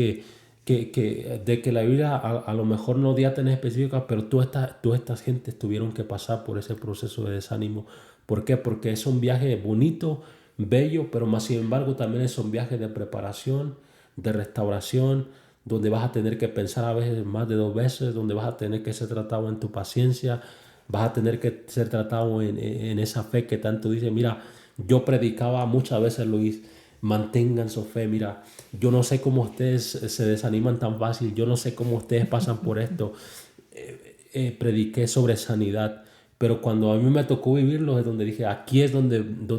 de que la Biblia a lo mejor no dio tan específica, pero todas estas gentes tuvieron que pasar por ese proceso de desánimo. ¿Por qué? Porque es un viaje bonito, bello, pero más sin embargo también es un viaje de preparación, de restauración, donde vas a tener que pensar a veces más de 2 veces, donde vas a tener que ser tratado en tu paciencia, vas a tener que ser tratado en esa fe que tanto dice. Mira, yo predicaba muchas veces, Luis, mantengan su fe. Mira, yo no sé cómo ustedes se desaniman tan fácil, yo no sé cómo ustedes pasan por esto. Prediqué sobre sanidad, pero cuando a mí me tocó vivirlo es donde dije, aquí es donde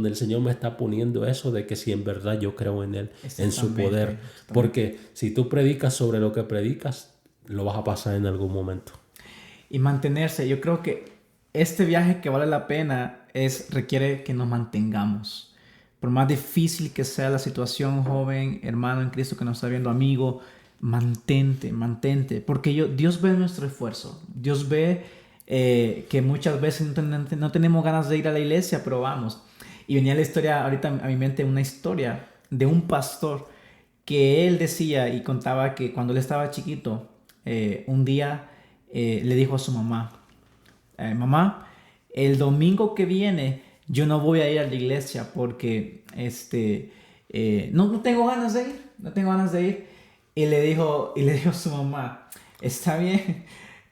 el Señor me está poniendo eso de que si en verdad yo creo en Él, en su Exactamente, poder. exactamente. Porque si tú predicas sobre lo que predicas, lo vas a pasar en algún momento. Y mantenerse, yo creo que este viaje que vale la pena requiere que nos mantengamos. Por más difícil que sea la situación, joven, hermano en Cristo que nos está viendo, amigo, mantente, mantente. Porque Dios ve nuestro esfuerzo. Dios ve que muchas veces no tenemos ganas de ir a la iglesia, pero vamos. Y venía la historia, ahorita a mi mente, una historia de un pastor que él decía y contaba que cuando él estaba chiquito, un día le dijo a su mamá, mamá, el domingo que viene yo no voy a ir a la iglesia porque no tengo ganas de ir, no tengo ganas de ir. Y le dijo a su mamá, está bien,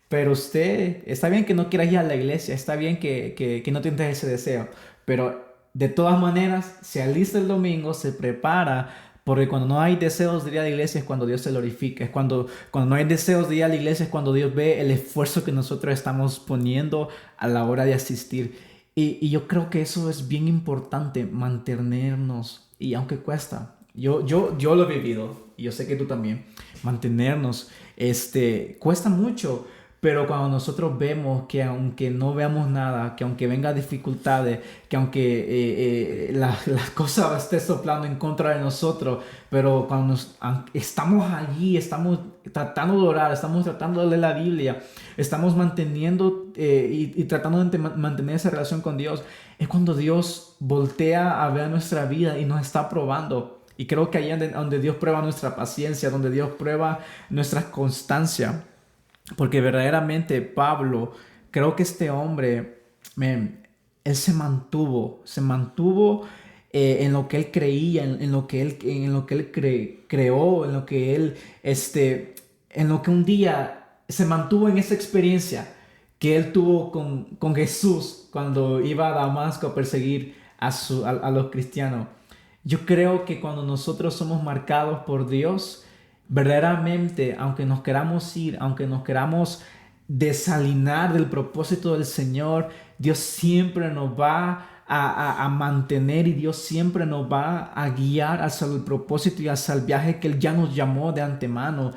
pero está bien que no quieras ir a la iglesia, está bien que no tienes ese deseo, pero de todas maneras se alista el domingo, se prepara, porque cuando no hay deseos de ir a la iglesia es cuando Dios se glorifica. Es cuando no hay deseos de ir a la iglesia es cuando Dios ve el esfuerzo que nosotros estamos poniendo a la hora de asistir. Y yo creo que eso es bien importante, mantenernos. Y aunque cuesta, yo lo he vivido, y yo sé que tú también, mantenernos, cuesta mucho. Pero cuando nosotros vemos que aunque no veamos nada, que aunque venga dificultades, que aunque la cosa esté soplando en contra de nosotros, pero cuando estamos allí, estamos tratando de orar, estamos tratando de leer la Biblia, estamos manteniendo y tratando de mantener esa relación con Dios, es cuando Dios voltea a ver nuestra vida y nos está probando. Y creo que ahí es donde Dios prueba nuestra paciencia, donde Dios prueba nuestra constancia. Porque verdaderamente Pablo, creo que este hombre, man, él se mantuvo en lo que él creía, en lo que él creó, en lo que un día se mantuvo en esa experiencia que él tuvo con Jesús cuando iba a Damasco a perseguir a los cristianos. Yo creo que cuando nosotros somos marcados por Dios, verdaderamente, aunque nos queramos ir, aunque nos queramos desalinar del propósito del Señor, Dios siempre nos va a mantener y Dios siempre nos va a guiar hacia el propósito y hacia el viaje que Él ya nos llamó de antemano.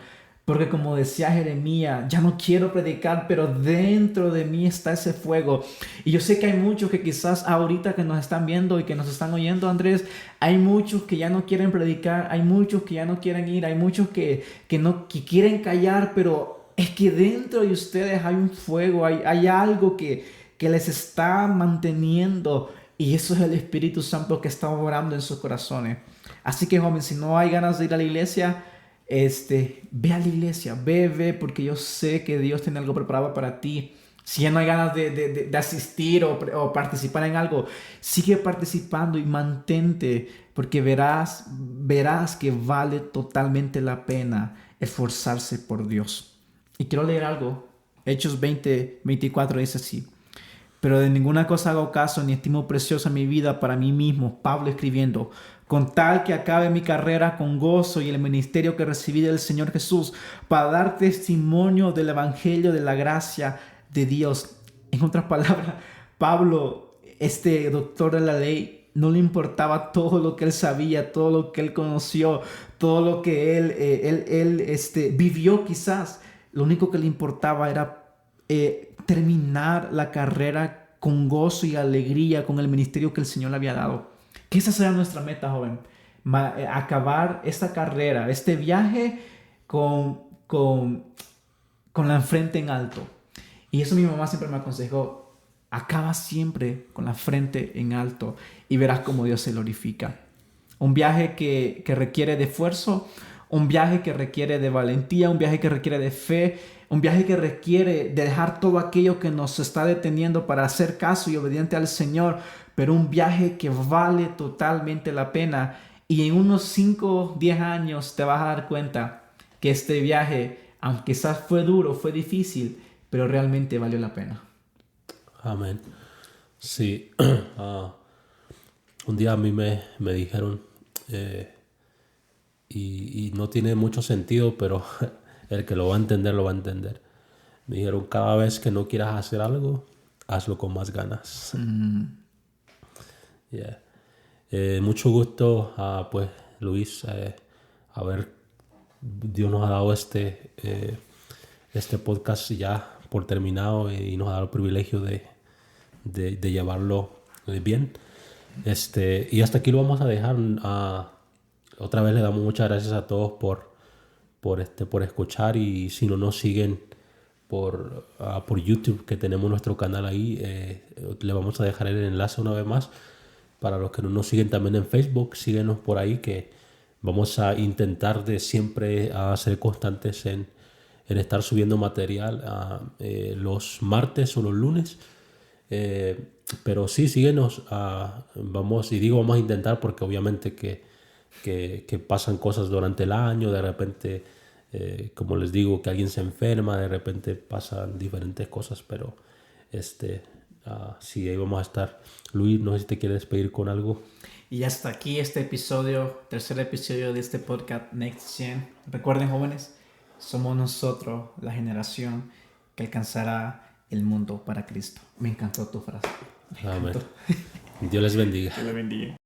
Porque como decía Jeremías, ya no quiero predicar, pero dentro de mí está ese fuego. Y yo sé que hay muchos que quizás ahorita que nos están viendo y que nos están oyendo, Andrés, hay muchos que ya no quieren predicar, hay muchos que ya no quieren ir, hay muchos que quieren callar, pero es que dentro de ustedes hay un fuego, hay algo que les está manteniendo. Y eso es el Espíritu Santo que está orando en sus corazones. Así que, joven, si no hay ganas de ir a la iglesia, ve a la iglesia, ve, porque yo sé que Dios tiene algo preparado para ti. Si ya no hay ganas de asistir o participar en algo, sigue participando y mantente, porque verás que vale totalmente la pena esforzarse por Dios. Y quiero leer algo Hechos 20:24 dice así: pero de ninguna cosa hago caso, ni estimo preciosa mi vida para mí mismo, Pablo escribiendo, con tal que acabe mi carrera con gozo y el ministerio que recibí del Señor Jesús, para dar testimonio del evangelio de la gracia de Dios. En otras palabras, Pablo, este doctor de la ley, no le importaba todo lo que él sabía, todo lo que él conoció, todo lo que él vivió quizás. Lo único que le importaba era terminar la carrera con gozo y alegría, con el ministerio que el Señor le había dado. Que esa sea nuestra meta, joven. Acabar esta carrera, este viaje con la frente en alto. Y eso mi mamá siempre me aconsejó: acaba siempre con la frente en alto y verás cómo Dios se glorifica. Un viaje que requiere de esfuerzo, un viaje que requiere de valentía, un viaje que requiere de fe, un viaje que requiere de dejar todo aquello que nos está deteniendo para hacer caso y obediente al Señor, pero un viaje que vale totalmente la pena. Y en unos 5, 10 años te vas a dar cuenta que este viaje, aunque quizás fue duro, fue difícil, pero realmente valió la pena. Amén. Sí. Un día a mí me dijeron, y no tiene mucho sentido, pero el que lo va a entender, lo va a entender. Me dijeron, cada vez que no quieras hacer algo, hazlo con más ganas. Yeah. Mucho gusto, pues, Luis, a ver, Dios nos ha dado este podcast ya por terminado, y nos ha dado el privilegio de llevarlo bien. Y hasta aquí lo vamos a dejar. Otra vez le damos muchas gracias a todos por escuchar, y si no nos siguen por YouTube, que tenemos nuestro canal ahí, le vamos a dejar el enlace una vez más. Para los que no nos siguen también en Facebook, síguenos por ahí, que vamos a intentar de siempre a ser constantes en estar subiendo material los martes o los lunes. Pero sí, síguenos. Vamos a intentar, porque obviamente que pasan cosas durante el año, de repente, como les digo, que alguien se enferma, de repente pasan diferentes cosas, pero sí, ahí vamos a estar. Luis, no sé si te quieres despedir con algo. Y hasta aquí este episodio, tercer episodio de este podcast Next Gen. Recuerden, jóvenes, somos nosotros la generación que alcanzará el mundo para Cristo. Me encantó tu frase. Amén. Dios les bendiga. Dios les bendiga.